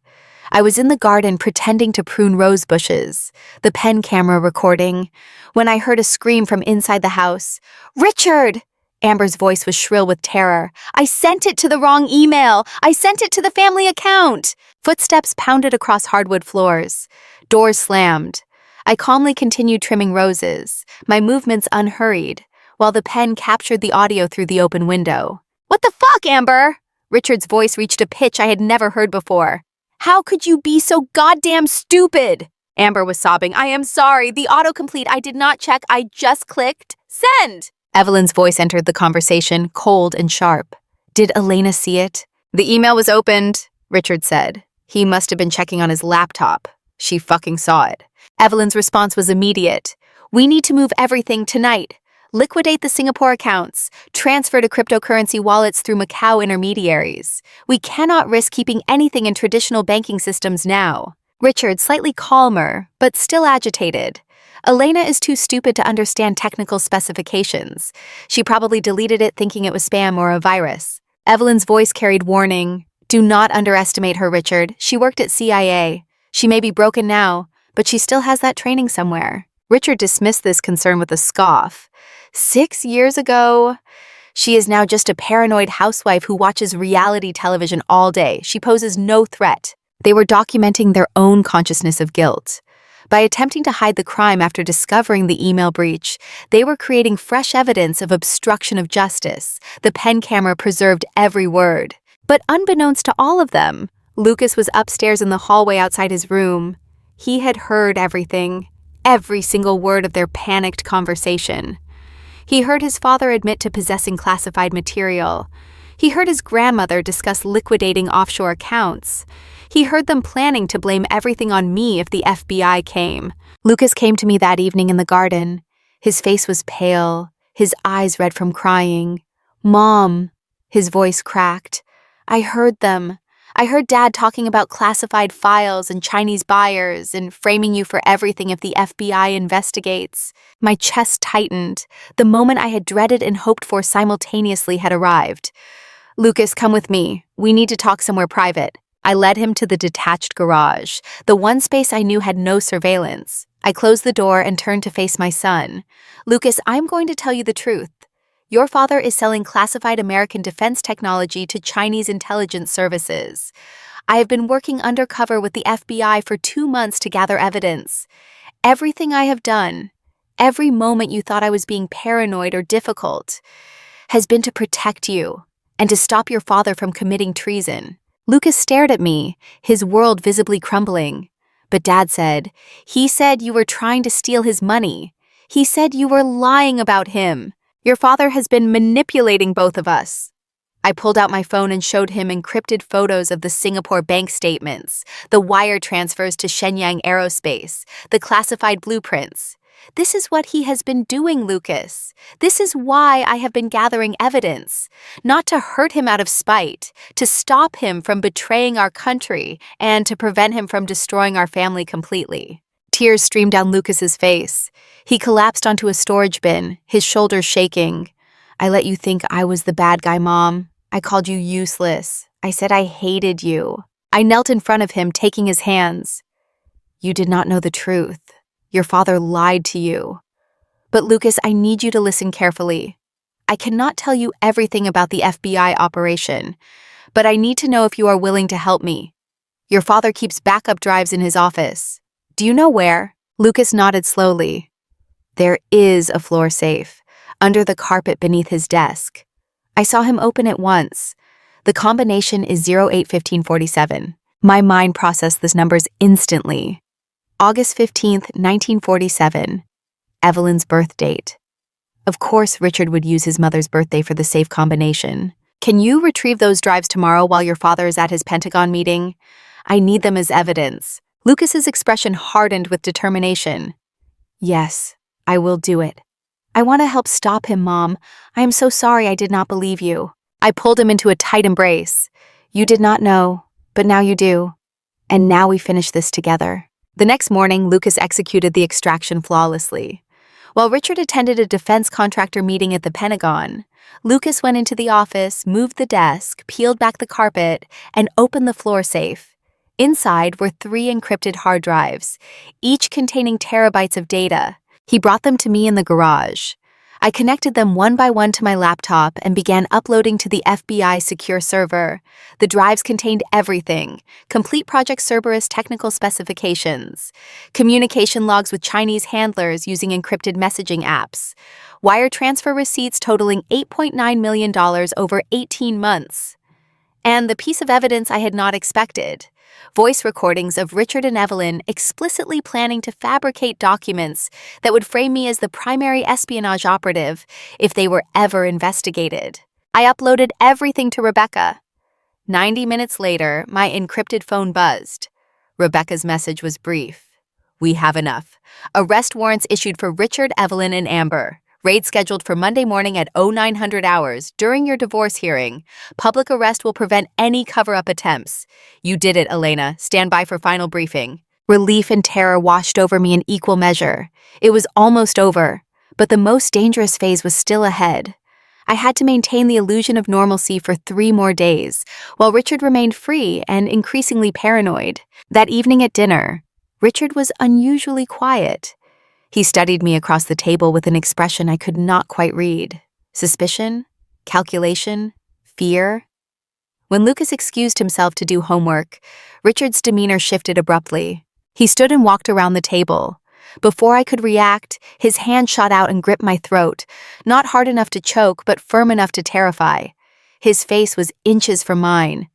I was in the garden pretending to prune rose bushes, the pen camera recording, when I heard a scream from inside the house. "Richard!" Amber's voice was shrill with terror. "I sent it to the wrong email! I sent it to the family account!" Footsteps pounded across hardwood floors. Doors slammed. I calmly continued trimming roses, my movements unhurried, while the pen captured the audio through the open window. "What the fuck, Amber?" Richard's voice reached a pitch I had never heard before. "How could you be so goddamn stupid?" Amber was sobbing. "I am sorry. The autocomplete, I did not check. I just clicked send." Evelyn's voice entered the conversation, cold and sharp. "Did Elena see it?" "The email was opened," Richard said. "He must have been checking on his laptop. She fucking saw it." Evelyn's response was immediate. "We need to move everything tonight. Liquidate the Singapore accounts. Transfer to cryptocurrency wallets through Macau intermediaries. We cannot risk keeping anything in traditional banking systems now." Richard, slightly calmer, but still agitated. "Elena is too stupid to understand technical specifications. She probably deleted it thinking it was spam or a virus." Evelyn's voice carried warning. "Do not underestimate her, Richard. She worked at CIA. She may be broken now, but she still has that training somewhere." Richard dismissed this concern with a scoff. 6 years ago? She is now just a paranoid housewife who watches reality television all day. She poses no threat. They were documenting their own consciousness of guilt. By attempting to hide the crime after discovering the email breach, they were creating fresh evidence of obstruction of justice. The pen camera preserved every word. But unbeknownst to all of them, Lucas was upstairs in the hallway outside his room. He had heard everything, every single word of their panicked conversation. He heard his father admit to possessing classified material. He heard his grandmother discuss liquidating offshore accounts. He heard them planning to blame everything on me if the FBI came. Lucas came to me that evening in the garden. His face was pale, his eyes red from crying. "Mom," his voice cracked. "I heard them. I heard Dad talking about classified files and Chinese buyers and framing you for everything if the FBI investigates." My chest tightened. The moment I had dreaded and hoped for simultaneously had arrived. "Lucas, come with me. We need to talk somewhere private." I led him to the detached garage, the one space I knew had no surveillance. I closed the door and turned to face my son. "Lucas, I'm going to tell you the truth. Your father is selling classified American defense technology to Chinese intelligence services. I have been working undercover with the FBI for 2 months to gather evidence. Everything I have done, every moment you thought I was being paranoid or difficult, has been to protect you and to stop your father from committing treason." Lucas stared at me, his world visibly crumbling. But Dad said, "He said you were trying to steal his money. He said you were lying about him. Your father has been manipulating both of us." I pulled out my phone and showed him encrypted photos of the Singapore bank statements, the wire transfers to Shenyang Aerospace, the classified blueprints. "This is what he has been doing, Lucas. This is why I have been gathering evidence. Not to hurt him out of spite, to stop him from betraying our country, and to prevent him from destroying our family completely." Tears streamed down Lucas's face. He collapsed onto a storage bin, his shoulders shaking. "I let you think I was the bad guy, Mom. I called you useless. I said I hated you." I knelt in front of him, taking his hands. "You did not know the truth. Your father lied to you. But Lucas, I need you to listen carefully. I cannot tell you everything about the FBI operation, but I need to know if you are willing to help me. Your father keeps backup drives in his office. Do you know where?" Lucas nodded slowly. "There is a floor safe, under the carpet beneath his desk. I saw him open it once. The combination is 081547. My mind processed the numbers instantly. August 15th, 1947. Evelyn's birth date. Of course Richard would use his mother's birthday for the safe combination. "Can you retrieve those drives tomorrow while your father is at his Pentagon meeting? I need them as evidence." Lucas's expression hardened with determination. "Yes, I will do it. I want to help stop him, Mom. I am so sorry I did not believe you." I pulled him into a tight embrace. "You did not know, but now you do. And now we finish this together." The next morning, Lucas executed the extraction flawlessly. While Richard attended a defense contractor meeting at the Pentagon, Lucas went into the office, moved the desk, peeled back the carpet, and opened the floor safe. Inside were 3 encrypted hard drives, each containing terabytes of data. He brought them to me in the garage. I connected them one by one to my laptop and began uploading to the FBI secure server. The drives contained everything: complete Project Cerberus technical specifications, communication logs with Chinese handlers using encrypted messaging apps, wire transfer receipts totaling $8.9 million over 18 months, and the piece of evidence I had not expected: voice recordings of Richard and Evelyn explicitly planning to fabricate documents that would frame me as the primary espionage operative if they were ever investigated. I uploaded everything to Rebecca. 90 minutes later, my encrypted phone buzzed. Rebecca's message was brief. "We have enough. Arrest warrants issued for Richard, Evelyn, and Amber. Raid scheduled for Monday morning at 0900 hours during your divorce hearing. Public arrest will prevent any cover-up attempts. You did it, Elena. Stand by for final briefing." Relief and terror washed over me in equal measure. It was almost over, but the most dangerous phase was still ahead. I had to maintain the illusion of normalcy for 3 more days, while Richard remained free and increasingly paranoid. That evening at dinner, Richard was unusually quiet. He studied me across the table with an expression I could not quite read. Suspicion? Calculation? Fear? When Lucas excused himself to do homework, Richard's demeanor shifted abruptly. He stood and walked around the table. Before I could react, his hand shot out and gripped my throat, not hard enough to choke, but firm enough to terrify. His face was inches from mine.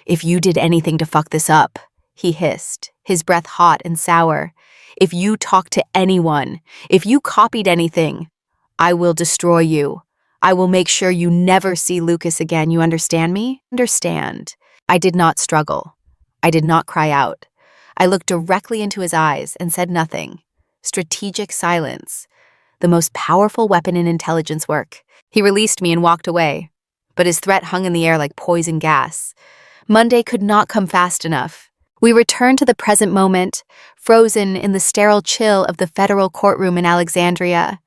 "If you did anything to fuck this up," he hissed, his breath hot and sour. "If you talked to anyone, if you copied anything, I will destroy you. I will make sure you never see Lucas again, you understand me?" Understand. I did not struggle. I did not cry out. I looked directly into his eyes and said nothing. Strategic silence. The most powerful weapon in intelligence work. He released me and walked away, but his threat hung in the air like poison gas. Monday could not come fast enough. We returned to the present moment, frozen in the sterile chill of the federal courtroom in Alexandria.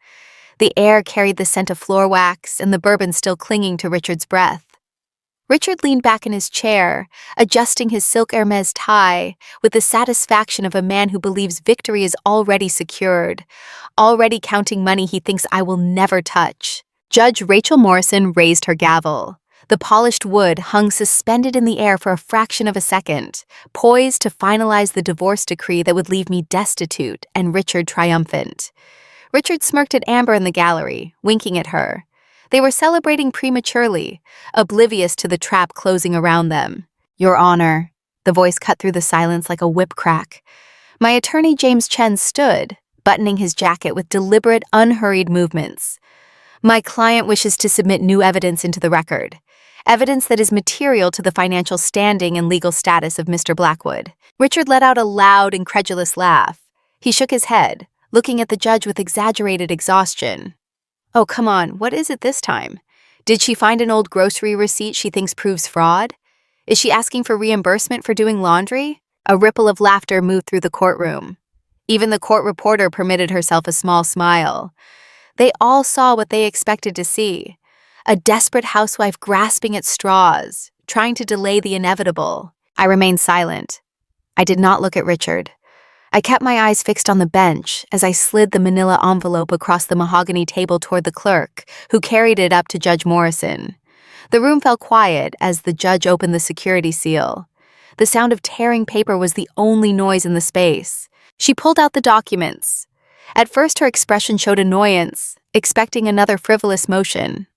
The air carried the scent of floor wax and the bourbon still clinging to Richard's breath. Richard leaned back in his chair, adjusting his silk Hermes tie with the satisfaction of a man who believes victory is already secured, already counting money he thinks I will never touch. Judge Rachel Morrison raised her gavel. The polished wood hung suspended in the air for a fraction of a second, poised to finalize the divorce decree that would leave me destitute and Richard triumphant. Richard smirked at Amber in the gallery, winking at her. They were celebrating prematurely, oblivious to the trap closing around them. "Your Honor," the voice cut through the silence like a whip crack. My attorney James Chen stood, buttoning his jacket with deliberate, unhurried movements. "My client wishes to submit new evidence into the record. Evidence that is material to the financial standing and legal status of Mr. Blackwood." Richard let out a loud, incredulous laugh. He shook his head, looking at the judge with exaggerated exhaustion. "Oh, come on, what is it this time? Did she find an old grocery receipt she thinks proves fraud? Is she asking for reimbursement for doing laundry?" A ripple of laughter moved through the courtroom. Even the court reporter permitted herself a small smile. They all saw what they expected to see. A desperate housewife grasping at straws, trying to delay the inevitable. I remained silent. I did not look at Richard. I kept my eyes fixed on the bench as I slid the manila envelope across the mahogany table toward the clerk, who carried it up to Judge Morrison. The room fell quiet as the judge opened the security seal. The sound of tearing paper was the only noise in the space. She pulled out the documents. At first her expression showed annoyance, expecting another frivolous motion.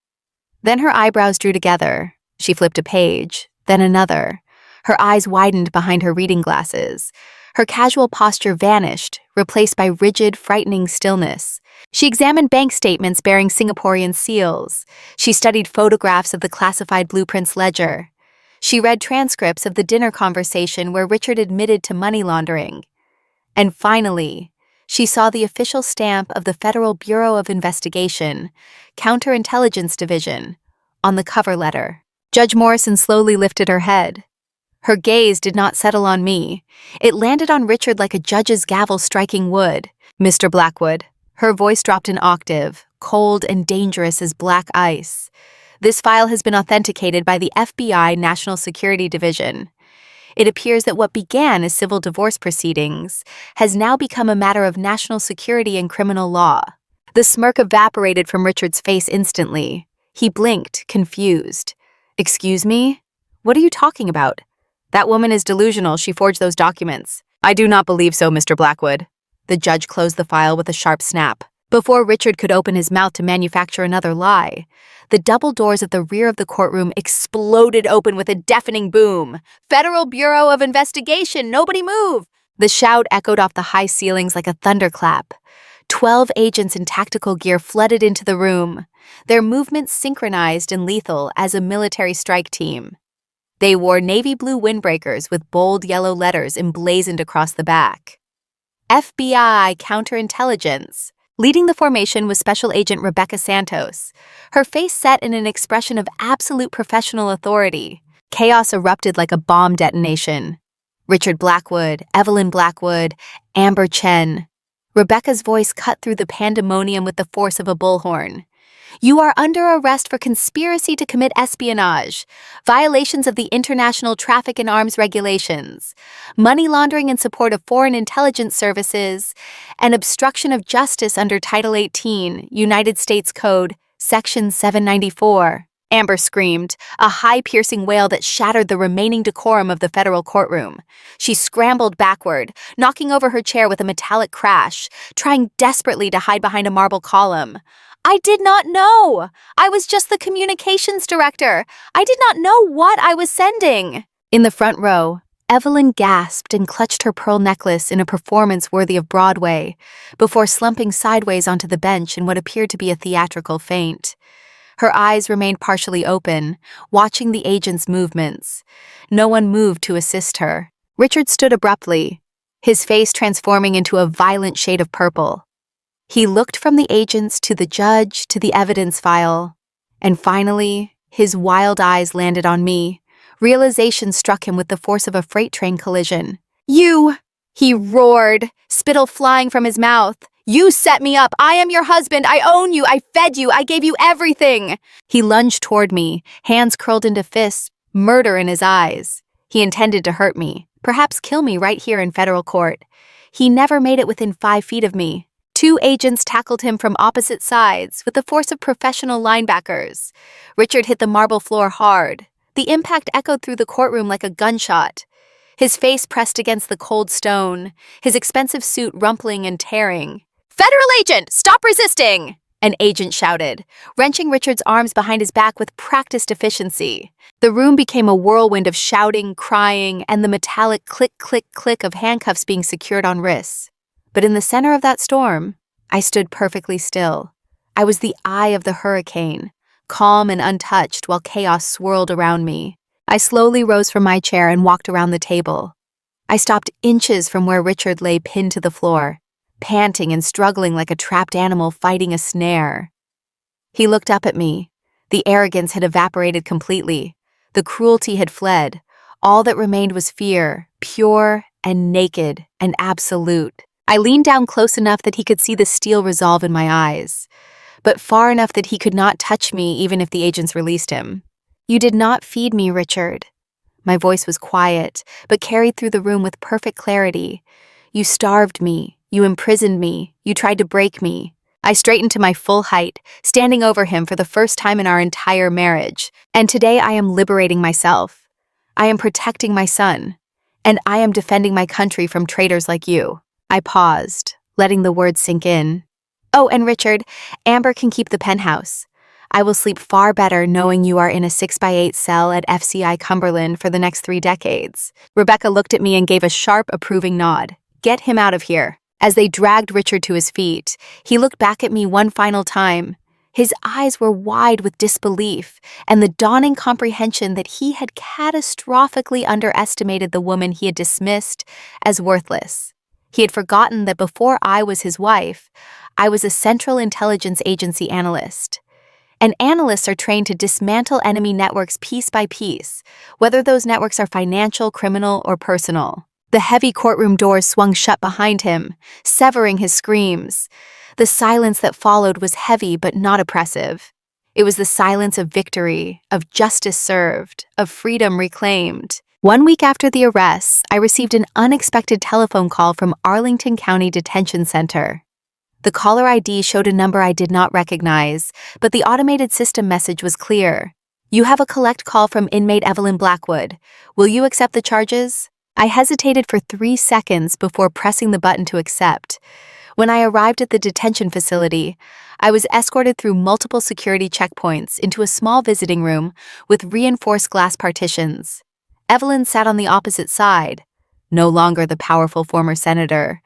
Then her eyebrows drew together. She flipped a page, then another. Her eyes widened behind her reading glasses. Her casual posture vanished, replaced by rigid, frightening stillness. She examined bank statements bearing Singaporean seals. She studied photographs of the classified blueprints ledger. She read transcripts of the dinner conversation where Richard admitted to money laundering. And finally, she saw the official stamp of the Federal Bureau of Investigation, Counterintelligence Division, on the cover letter. Judge Morrison slowly lifted her head. Her gaze did not settle on me. It landed on Richard like a judge's gavel striking wood. "Mr. Blackwood." Her voice dropped an octave, cold and dangerous as black ice. "This file has been authenticated by the FBI National Security Division. It appears that what began as civil divorce proceedings has now become a matter of national security and criminal law." The smirk evaporated from Richard's face instantly. He blinked, confused. "Excuse me? What are you talking about? That woman is delusional. She forged those documents." "I do not believe so, Mr. Blackwood." The judge closed the file with a sharp snap. Before Richard could open his mouth to manufacture another lie, the double doors at the rear of the courtroom exploded open with a deafening boom. "Federal Bureau of Investigation! Nobody move!" The shout echoed off the high ceilings like a thunderclap. 12 agents in tactical gear flooded into the room, their movements synchronized and lethal as a military strike team. They wore navy blue windbreakers with bold yellow letters emblazoned across the back. FBI Counterintelligence. Leading the formation was Special Agent Rebecca Santos, her face set in an expression of absolute professional authority. Chaos erupted like a bomb detonation. Richard Blackwood, Evelyn Blackwood, Amber Chen. Rebecca's voice cut through the pandemonium with the force of a bullhorn. "You are under arrest for conspiracy to commit espionage, violations of the International Traffic in Arms Regulations, money laundering in support of foreign intelligence services, and obstruction of justice under Title 18, United States Code, Section 794. Amber screamed, a high, piercing wail that shattered the remaining decorum of the federal courtroom. She scrambled backward, knocking over her chair with a metallic crash, trying desperately to hide behind a marble column. I did not know! I was just the communications director. I did not know what I was sending. In the front row, Evelyn gasped and clutched her pearl necklace in a performance worthy of Broadway, before slumping sideways onto the bench in what appeared to be a theatrical faint. Her eyes remained partially open, watching the agent's movements. No one moved to assist her. Richard stood abruptly, his face transforming into a violent shade of purple. He looked from the agents to the judge to the evidence file, and finally, his wild eyes landed on me. Realization struck him with the force of a freight train collision. "You!" he roared, spittle flying from his mouth. "You set me up! I am your husband! I own you! I fed you! I gave you everything!" He lunged toward me, hands curled into fists, murder in his eyes. He intended to hurt me, perhaps kill me right here in federal court. He never made it within 5 feet of me. 2 agents tackled him from opposite sides with the force of professional linebackers. Richard hit the marble floor hard. The impact echoed through the courtroom like a gunshot. His face pressed against the cold stone, his expensive suit rumpling and tearing. "Federal agent, stop resisting!" an agent shouted, wrenching Richard's arms behind his back with practiced efficiency. The room became a whirlwind of shouting, crying, and the metallic click, click, click of handcuffs being secured on wrists. But in the center of that storm, I stood perfectly still. I was the eye of the hurricane, calm and untouched while chaos swirled around me. I slowly rose from my chair and walked around the table. I stopped inches from where Richard lay pinned to the floor, panting and struggling like a trapped animal fighting a snare. He looked up at me. The arrogance had evaporated completely. The cruelty had fled. All that remained was fear, pure and naked and absolute. I leaned down close enough that he could see the steel resolve in my eyes, but far enough that he could not touch me even if the agents released him. "You did not feed me, Richard." My voice was quiet, but carried through the room with perfect clarity. "You starved me. You imprisoned me. You tried to break me." I straightened to my full height, standing over him for the first time in our entire marriage. "And today I am liberating myself. I am protecting my son. And I am defending my country from traitors like you." I paused, letting the words sink in. "Oh, and Richard, Amber can keep the penthouse. I will sleep far better knowing you are in a 6x8 cell at FCI Cumberland for the next 3 decades. Rebecca looked at me and gave a sharp, approving nod. "Get him out of here." As they dragged Richard to his feet, he looked back at me one final time. His eyes were wide with disbelief and the dawning comprehension that he had catastrophically underestimated the woman he had dismissed as worthless. He had forgotten that before I was his wife, I was a Central Intelligence Agency analyst. And analysts are trained to dismantle enemy networks piece by piece, whether those networks are financial, criminal, or personal. The heavy courtroom doors swung shut behind him, severing his screams. The silence that followed was heavy but not oppressive. It was the silence of victory, of justice served, of freedom reclaimed. 1 week after the arrests, I received an unexpected telephone call from Arlington County Detention Center. The caller ID showed a number I did not recognize, but the automated system message was clear. "You have a collect call from inmate Evelyn Blackwood. Will you accept the charges?" I hesitated for 3 seconds before pressing the button to accept. When I arrived at the detention facility, I was escorted through multiple security checkpoints into a small visiting room with reinforced glass partitions. Evelyn sat on the opposite side, no longer the powerful former senator.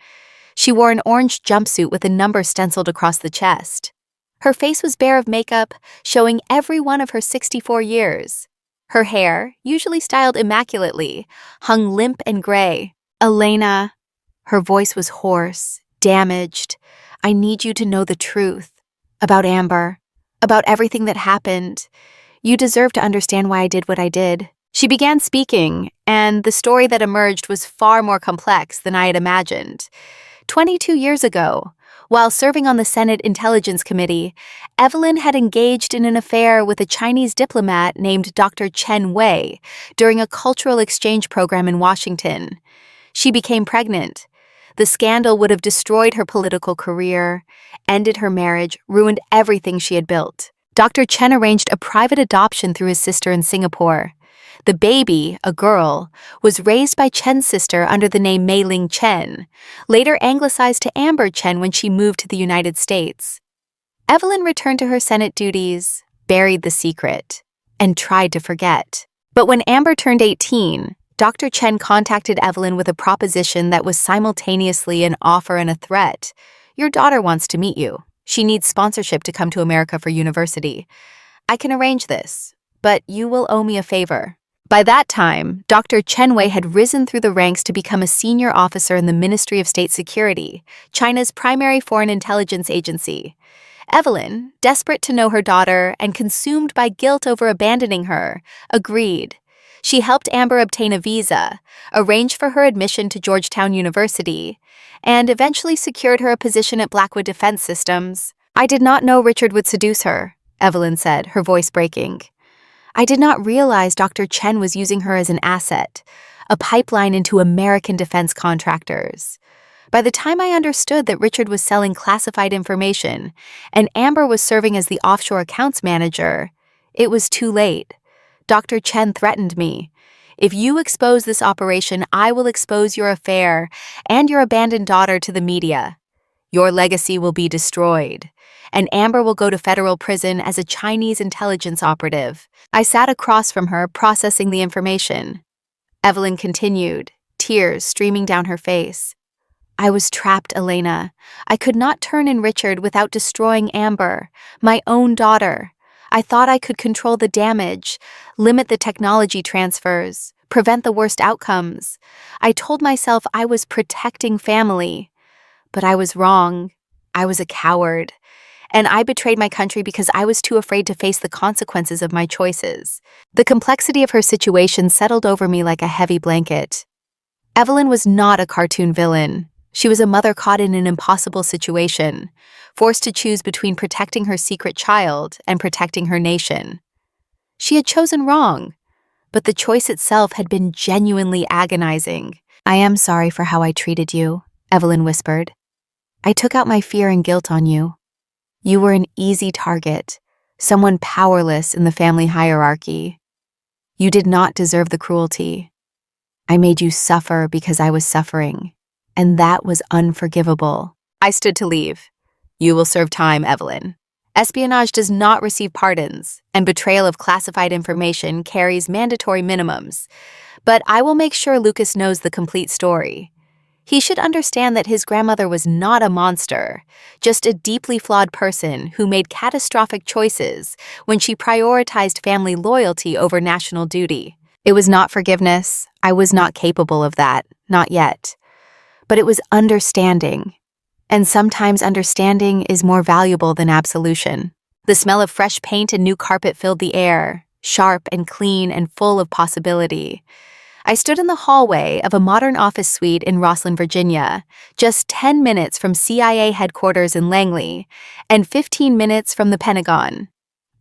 She wore an orange jumpsuit with a number stenciled across the chest. Her face was bare of makeup, showing every one of her 64 years. Her hair, usually styled immaculately, hung limp and gray. "Elena," her voice was hoarse, damaged. "I need you to know the truth. About Amber. About everything that happened. You deserve to understand why I did what I did." She began speaking, and the story that emerged was far more complex than I had imagined. 22 years ago, while serving on the Senate Intelligence Committee, Evelyn had engaged in an affair with a Chinese diplomat named Dr. Chen Wei during a cultural exchange program in Washington. She became pregnant. The scandal would have destroyed her political career, ended her marriage, ruined everything she had built. Dr. Chen arranged a private adoption through his sister in Singapore. The baby, a girl, was raised by Chen's sister under the name Mei Ling Chen, later anglicized to Amber Chen when she moved to the United States. Evelyn returned to her Senate duties, buried the secret, and tried to forget. But when Amber turned 18, Dr. Chen contacted Evelyn with a proposition that was simultaneously an offer and a threat. "Your daughter wants to meet you. She needs sponsorship to come to America for university. I can arrange this, but you will owe me a favor." By that time, Dr. Chen Wei had risen through the ranks to become a senior officer in the Ministry of State Security, China's primary foreign intelligence agency. Evelyn, desperate to know her daughter and consumed by guilt over abandoning her, agreed. She helped Amber obtain a visa, arranged for her admission to Georgetown University, and eventually secured her a position at Blackwood Defense Systems. "I did not know Richard would seduce her," Evelyn said, her voice breaking. "I did not realize Dr. Chen was using her as an asset, a pipeline into American defense contractors. By the time I understood that Richard was selling classified information and Amber was serving as the offshore accounts manager, it was too late. Dr. Chen threatened me. 'If you expose this operation, I will expose your affair and your abandoned daughter to the media. Your legacy will be destroyed, and Amber will go to federal prison as a Chinese intelligence operative.' I sat across from her, processing the information." Evelyn continued, tears streaming down her face. "I was trapped, Elena. I could not turn in Richard without destroying Amber, my own daughter. I thought I could control the damage, limit the technology transfers, prevent the worst outcomes. I told myself I was protecting family. But I was wrong. I was a coward. And I betrayed my country because I was too afraid to face the consequences of my choices." The complexity of her situation settled over me like a heavy blanket. Evelyn was not a cartoon villain. She was a mother caught in an impossible situation, forced to choose between protecting her secret child and protecting her nation. She had chosen wrong, but the choice itself had been genuinely agonizing. "I am sorry for how I treated you," Evelyn whispered. "I took out my fear and guilt on you. You were an easy target, someone powerless in the family hierarchy. You did not deserve the cruelty. I made you suffer because I was suffering, and that was unforgivable." I stood to leave. "You will serve time, Evelyn. Espionage does not receive pardons, and betrayal of classified information carries mandatory minimums. But I will make sure Lucas knows the complete story. He should understand that his grandmother was not a monster, just a deeply flawed person who made catastrophic choices when she prioritized family loyalty over national duty. It was not forgiveness. I was not capable of that, not yet. But it was understanding. And sometimes understanding is more valuable than absolution. The smell of fresh paint and new carpet filled the air, sharp and clean and full of possibility. I stood in the hallway of a modern office suite in Rosslyn, Virginia, just 10 minutes from CIA headquarters in Langley, and 15 minutes from the Pentagon.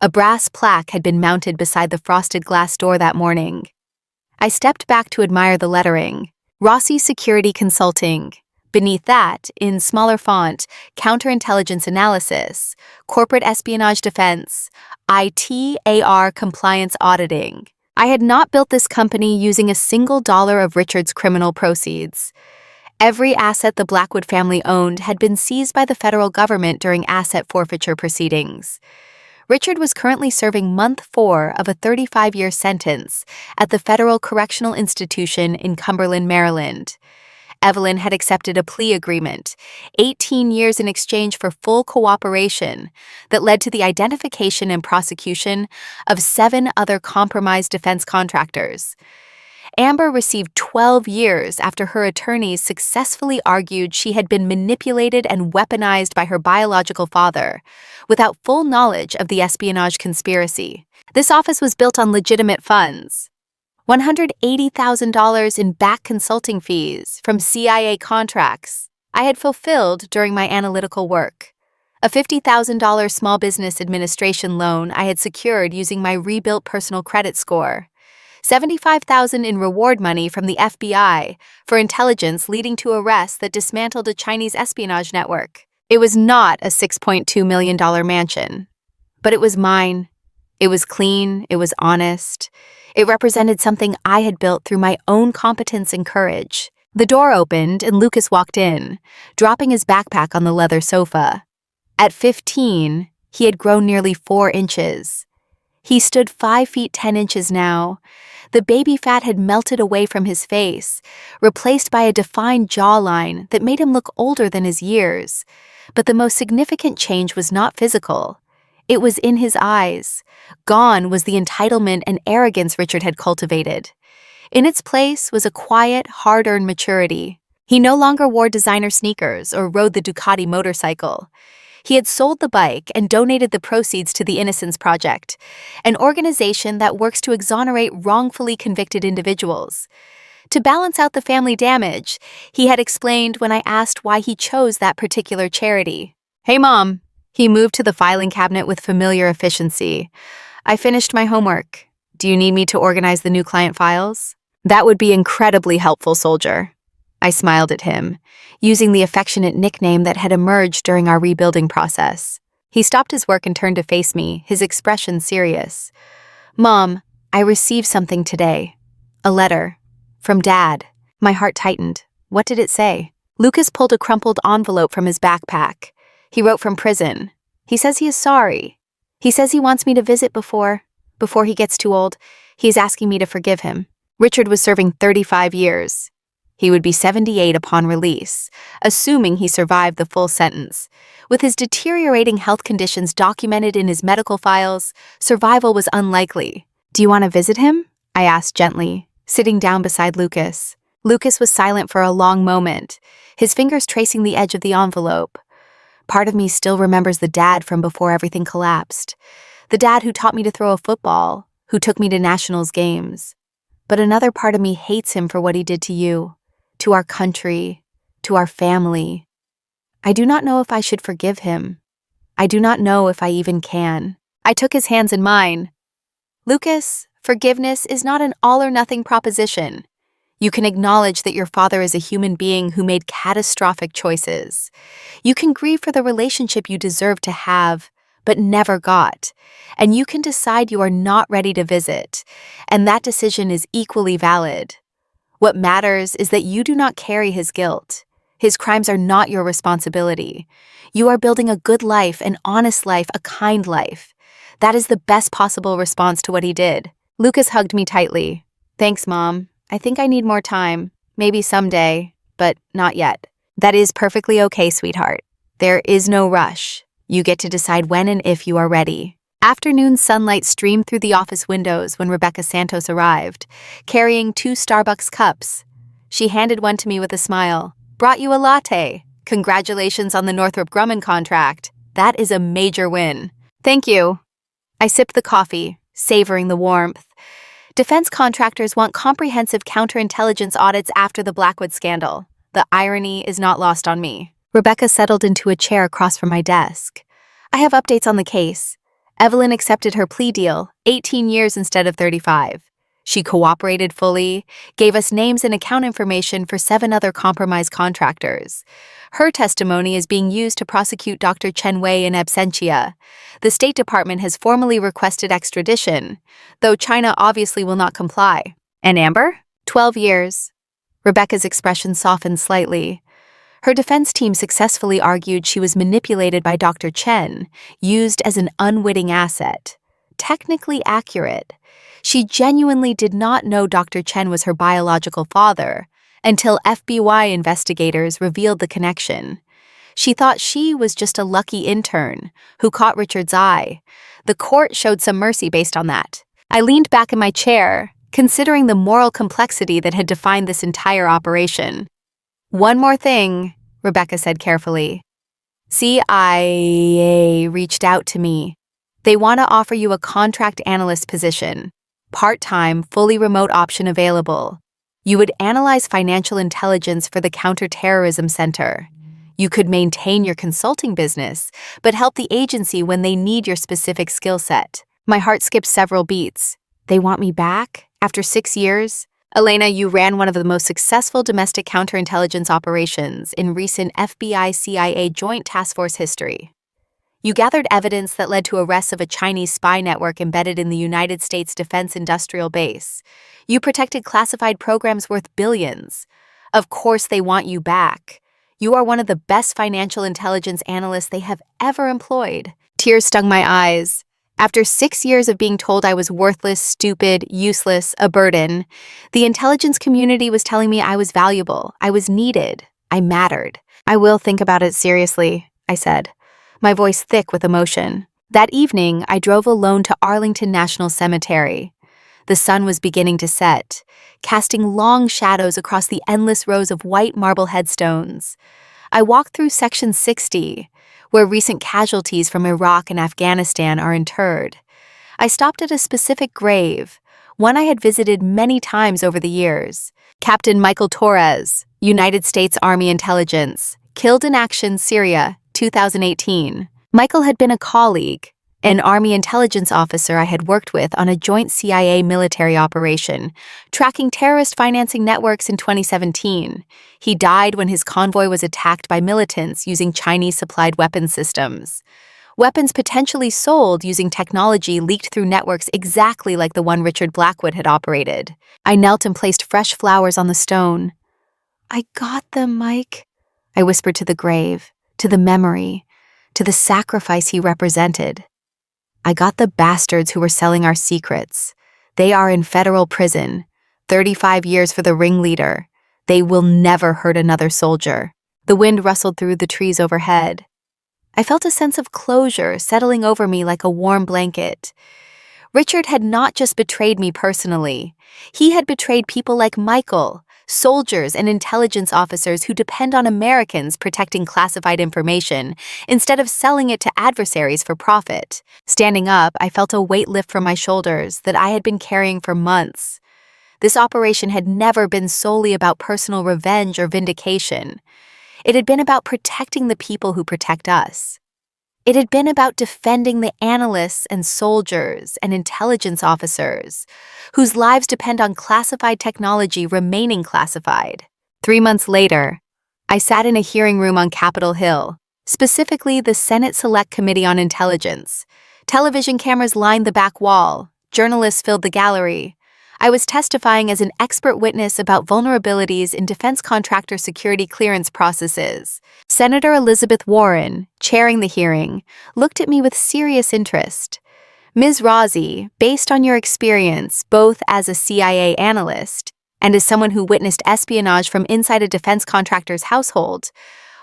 A brass plaque had been mounted beside the frosted glass door that morning. I stepped back to admire the lettering, Rossi Security Consulting. Beneath that, in smaller font, Counterintelligence Analysis, Corporate Espionage Defense, IT/AR Compliance Auditing. I had not built this company using a single dollar of Richard's criminal proceeds. Every asset the Blackwood family owned had been seized by the federal government during asset forfeiture proceedings. Richard was currently serving month 4 of a 35-year sentence at the Federal Correctional Institution in Cumberland, Maryland. Evelyn had accepted a plea agreement, 18 years in exchange for full cooperation, that led to the identification and prosecution of 7 other compromised defense contractors. Amber received 12 years after her attorneys successfully argued she had been manipulated and weaponized by her biological father, without full knowledge of the espionage conspiracy. This office was built on legitimate funds. $180,000 in back consulting fees from CIA contracts I had fulfilled during my analytical work. A $50,000 small business administration loan I had secured using my rebuilt personal credit score. $75,000 in reward money from the FBI for intelligence leading to arrests that dismantled a Chinese espionage network. It was not a $6.2 million mansion, But it was mine. It was clean, it was honest. It represented something I had built through my own competence and courage. The door opened and Lucas walked in, dropping his backpack on the leather sofa. At 15, he had grown nearly 4 inches. He stood 5 feet 10 inches now. The baby fat had melted away from his face, replaced by a defined jawline that made him look older than his years. But the most significant change was not physical. It was in his eyes. Gone was the entitlement and arrogance Richard had cultivated. In its place was a quiet, hard-earned maturity. He no longer wore designer sneakers or rode the Ducati motorcycle. He had sold the bike and donated the proceeds to the Innocence Project, an organization that works to exonerate wrongfully convicted individuals. To balance out the family damage, he had explained when I asked why he chose that particular charity. "Hey, Mom." He moved to the filing cabinet with familiar efficiency. "I finished my homework. Do you need me to organize the new client files?" "That would be incredibly helpful, soldier." I smiled at him, using the affectionate nickname that had emerged during our rebuilding process. He stopped his work and turned to face me, his expression serious. "Mom, I received something today. A letter. From Dad." My heart tightened. What did it say? Lucas pulled a crumpled envelope from his backpack. He wrote from prison. He says he is sorry. He says he wants me to visit before he gets too old. He's asking me to forgive him. Richard was serving 35 years. He would be 78 upon release, assuming he survived the full sentence. With his deteriorating health conditions documented in his medical files, survival was unlikely. "Do you want to visit him?" I asked gently, sitting down beside Lucas. Lucas was silent for a long moment, his fingers tracing the edge of the envelope. Part of me still remembers the dad from before everything collapsed. The dad who taught me to throw a football, who took me to nationals games. But another part of me hates him for what he did to you, to our country, to our family. I do not know if I should forgive him. I do not know if I even can. I took his hands in mine. "Lucas, forgiveness is not an all-or-nothing proposition. You can acknowledge that your father is a human being who made catastrophic choices. You can grieve for the relationship you deserve to have, but never got. And you can decide you are not ready to visit, and that decision is equally valid. What matters is that you do not carry his guilt. His crimes are not your responsibility. You are building a good life, an honest life, a kind life. That is the best possible response to what he did." Lucas hugged me tightly. "Thanks, Mom. I think I need more time. Maybe someday, but not yet." "That is perfectly okay, sweetheart. There is no rush. You get to decide when and if you are ready." Afternoon sunlight streamed through the office windows when Rebecca Santos arrived, carrying 2 Starbucks cups. She handed one to me with a smile. "Brought you a latte. Congratulations on the Northrop Grumman contract. That is a major win." "Thank you." I sipped the coffee, savoring the warmth. Defense contractors want comprehensive counterintelligence audits after the Blackwood scandal. The irony is not lost on me. Rebecca settled into a chair across from my desk. "I have updates on the case. Evelyn accepted her plea deal, 18 years instead of 35. She cooperated fully, gave us names and account information for 7 other compromised contractors. Her testimony is being used to prosecute Dr. Chen Wei in absentia. The State Department has formally requested extradition, though China obviously will not comply." "And Amber?" 12 years. Rebecca's expression softened slightly. Her defense team successfully argued she was manipulated by Dr. Chen, used as an unwitting asset. Technically accurate. She genuinely did not know Dr. Chen was her biological father until FBI investigators revealed the connection. She thought she was just a lucky intern who caught Richard's eye. The court showed some mercy based on that. I leaned back in my chair, considering the moral complexity that had defined this entire operation. "One more thing," Rebecca said carefully. "CIA reached out to me. They want to offer you a contract analyst position. Part-time, fully remote option available. You would analyze financial intelligence for the Counterterrorism Center. You could maintain your consulting business, but help the agency when they need your specific skill set." My heart skipped several beats. They want me back? After 6 years? Elena, you ran one of the most successful domestic counterintelligence operations in recent FBI-CIA Joint Task Force history. You gathered evidence that led to arrests of a Chinese spy network embedded in the United States Defense Industrial Base. You protected classified programs worth billions. Of course they want you back. You are one of the best financial intelligence analysts they have ever employed. Tears stung my eyes. After 6 years of being told I was worthless, stupid, useless, a burden, the intelligence community was telling me I was valuable, I was needed, I mattered. I will think about it seriously, I said, my voice thick with emotion. That evening, I drove alone to Arlington National Cemetery. The sun was beginning to set, casting long shadows across the endless rows of white marble headstones. I walked through Section 60, where recent casualties from Iraq and Afghanistan are interred. I stopped at a specific grave, one I had visited many times over the years. Captain Michael Torres, United States Army Intelligence, killed in action, Syria, 2018. Michael had been a colleague, an Army intelligence officer I had worked with on a joint CIA military operation, tracking terrorist financing networks in 2017. He died when his convoy was attacked by militants using Chinese-supplied weapons systems. Weapons potentially sold using technology leaked through networks exactly like the one Richard Blackwood had operated. I knelt and placed fresh flowers on the stone. "I got them, Mike," I whispered to the grave, to the memory, to the sacrifice he represented. "I got the bastards who were selling our secrets. They are in federal prison, 35 years for the ringleader. They will never hurt another soldier." The wind rustled through the trees overhead. I felt a sense of closure settling over me like a warm blanket. Richard had not just betrayed me personally. He had betrayed people like Michael, soldiers and intelligence officers who depend on Americans protecting classified information instead of selling it to adversaries for profit. Standing up, I felt a weight lift from my shoulders that I had been carrying for months. This operation had never been solely about personal revenge or vindication. It had been about protecting the people who protect us. It had been about defending the analysts and soldiers and intelligence officers whose lives depend on classified technology remaining classified. 3 months later, I sat in a hearing room on Capitol Hill, specifically the Senate Select Committee on Intelligence. Television cameras lined the back wall. Journalists filled the gallery. I was testifying as an expert witness about vulnerabilities in defense contractor security clearance processes. Senator Elizabeth Warren, chairing the hearing, looked at me with serious interest. "Ms. Rozzi, based on your experience both as a CIA analyst and as someone who witnessed espionage from inside a defense contractor's household,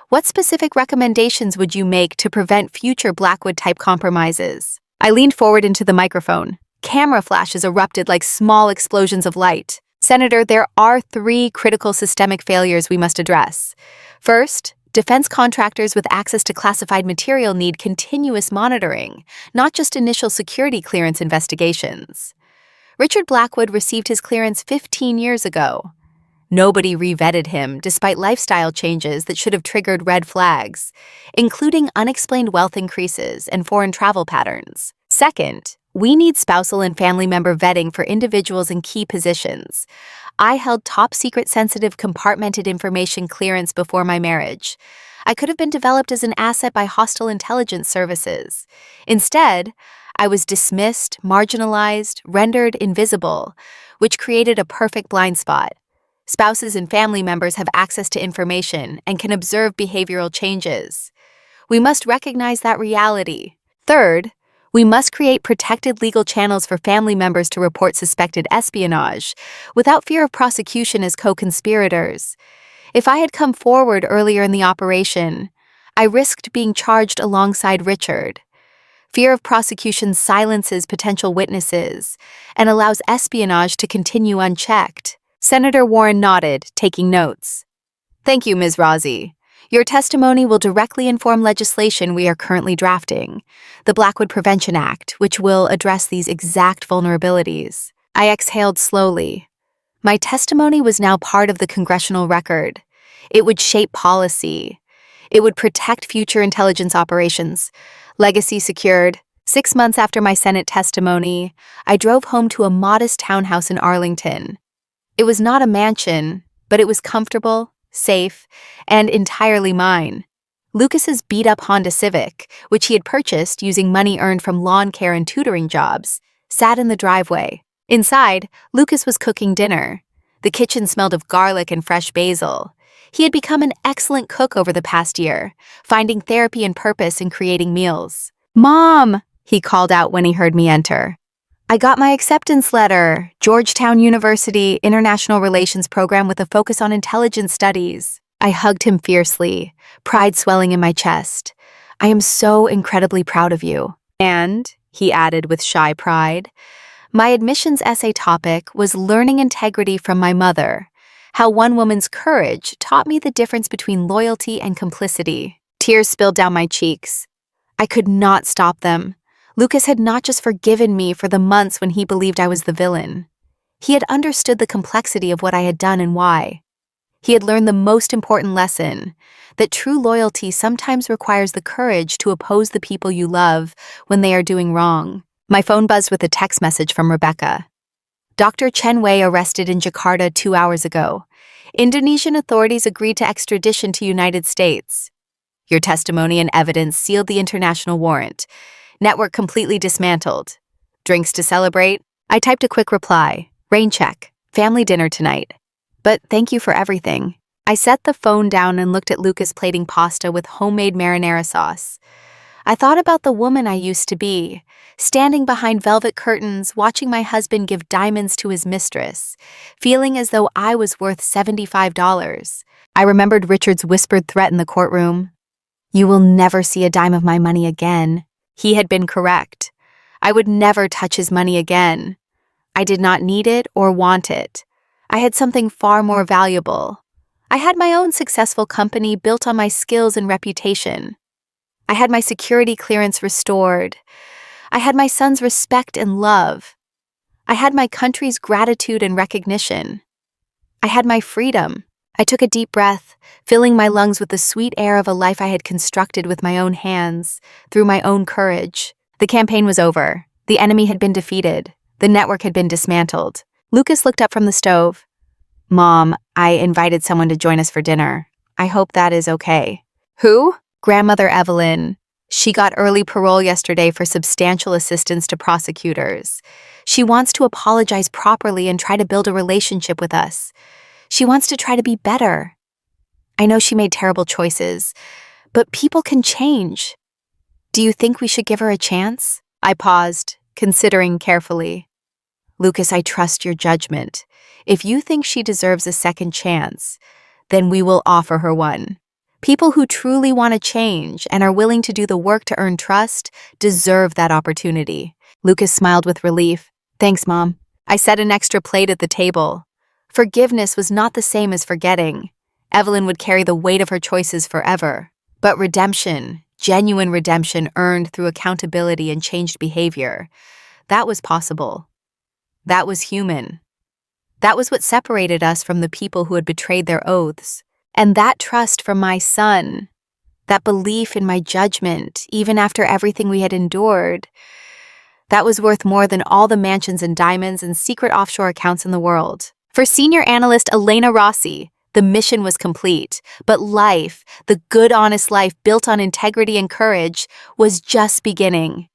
what specific recommendations would you make to prevent future Blackwood-type compromises?" I leaned forward into the microphone. Camera flashes erupted like small explosions of light. "Senator, there are 3 critical systemic failures we must address. First, defense contractors with access to classified material need continuous monitoring, not just initial security clearance investigations. Richard Blackwood received his clearance 15 years ago. Nobody re-vetted him despite lifestyle changes that should have triggered red flags, including unexplained wealth increases and foreign travel patterns. Second, we need spousal and family member vetting for individuals in key positions. I held top-secret sensitive compartmented information clearance before my marriage. I could have been developed as an asset by hostile intelligence services. Instead, I was dismissed, marginalized, rendered invisible, which created a perfect blind spot. Spouses and family members have access to information and can observe behavioral changes. We must recognize that reality. Third, we must create protected legal channels for family members to report suspected espionage, without fear of prosecution as co-conspirators. If I had come forward earlier in the operation, I risked being charged alongside Richard. Fear of prosecution silences potential witnesses and allows espionage to continue unchecked. Senator Warren nodded, taking notes. "Thank you, Ms. Rozzi. Your testimony will directly inform legislation we are currently drafting, the Blackwood Prevention Act, which will address these exact vulnerabilities." I exhaled slowly. My testimony was now part of the congressional record. It would shape policy. It would protect future intelligence operations. Legacy secured. 6 months after my Senate testimony, I drove home to a modest townhouse in Arlington. It was not a mansion, but it was comfortable, safe, and entirely mine. Lucas's beat-up Honda Civic, which he had purchased using money earned from lawn care and tutoring jobs, sat in the driveway. Inside, Lucas was cooking dinner. The kitchen smelled of garlic and fresh basil. He had become an excellent cook over the past year, finding therapy and purpose in creating meals. "Mom!" he called out when he heard me enter. "I got my acceptance letter, Georgetown University International Relations Program with a focus on intelligence studies." I hugged him fiercely, pride swelling in my chest. "I am so incredibly proud of you." And, he added with shy pride, my admissions essay topic was learning integrity from my mother, how one woman's courage taught me the difference between loyalty and complicity. Tears spilled down my cheeks. I could not stop them. Lucas had not just forgiven me for the months when he believed I was the villain. He had understood the complexity of what I had done and why. He had learned the most important lesson, that true loyalty sometimes requires the courage to oppose the people you love when they are doing wrong. My phone buzzed with a text message from Rebecca. "Dr. Chen Wei arrested in Jakarta 2 hours ago. Indonesian authorities agreed to extradition to United States. Your testimony and evidence sealed the international warrant. Network completely dismantled. Drinks to celebrate?" I typed a quick reply. "Rain check. Family dinner tonight. But thank you for everything." I set the phone down and looked at Lucas plating pasta with homemade marinara sauce. I thought about the woman I used to be, standing behind velvet curtains, watching my husband give diamonds to his mistress, feeling as though I was worth $75. I remembered Richard's whispered threat in the courtroom. "You will never see a dime of my money again." He had been correct. I would never touch his money again. I did not need it or want it. I had something far more valuable. I had my own successful company built on my skills and reputation. I had my security clearance restored. I had my son's respect and love. I had my country's gratitude and recognition. I had my freedom. I took a deep breath, filling my lungs with the sweet air of a life I had constructed with my own hands, through my own courage. The campaign was over. The enemy had been defeated. The network had been dismantled. Lucas looked up from the stove. "Mom, I invited someone to join us for dinner. I hope that is okay." "Who?" "Grandmother Evelyn. She got early parole yesterday for substantial assistance to prosecutors. She wants to apologize properly and try to build a relationship with us. She wants to try to be better. I know she made terrible choices, but people can change. Do you think we should give her a chance?" I paused, considering carefully. "Lucas, I trust your judgment. If you think she deserves a second chance, then we will offer her one. People who truly want to change and are willing to do the work to earn trust deserve that opportunity." Lucas smiled with relief. "Thanks, Mom." I set an extra plate at the table. Forgiveness was not the same as forgetting. Evelyn would carry the weight of her choices forever. But redemption, genuine redemption earned through accountability and changed behavior, that was possible. That was human. That was what separated us from the people who had betrayed their oaths. And that trust from my son, that belief in my judgment, even after everything we had endured, that was worth more than all the mansions and diamonds and secret offshore accounts in the world. For senior analyst Elena Rossi, the mission was complete, but life, the good, honest life built on integrity and courage, was just beginning.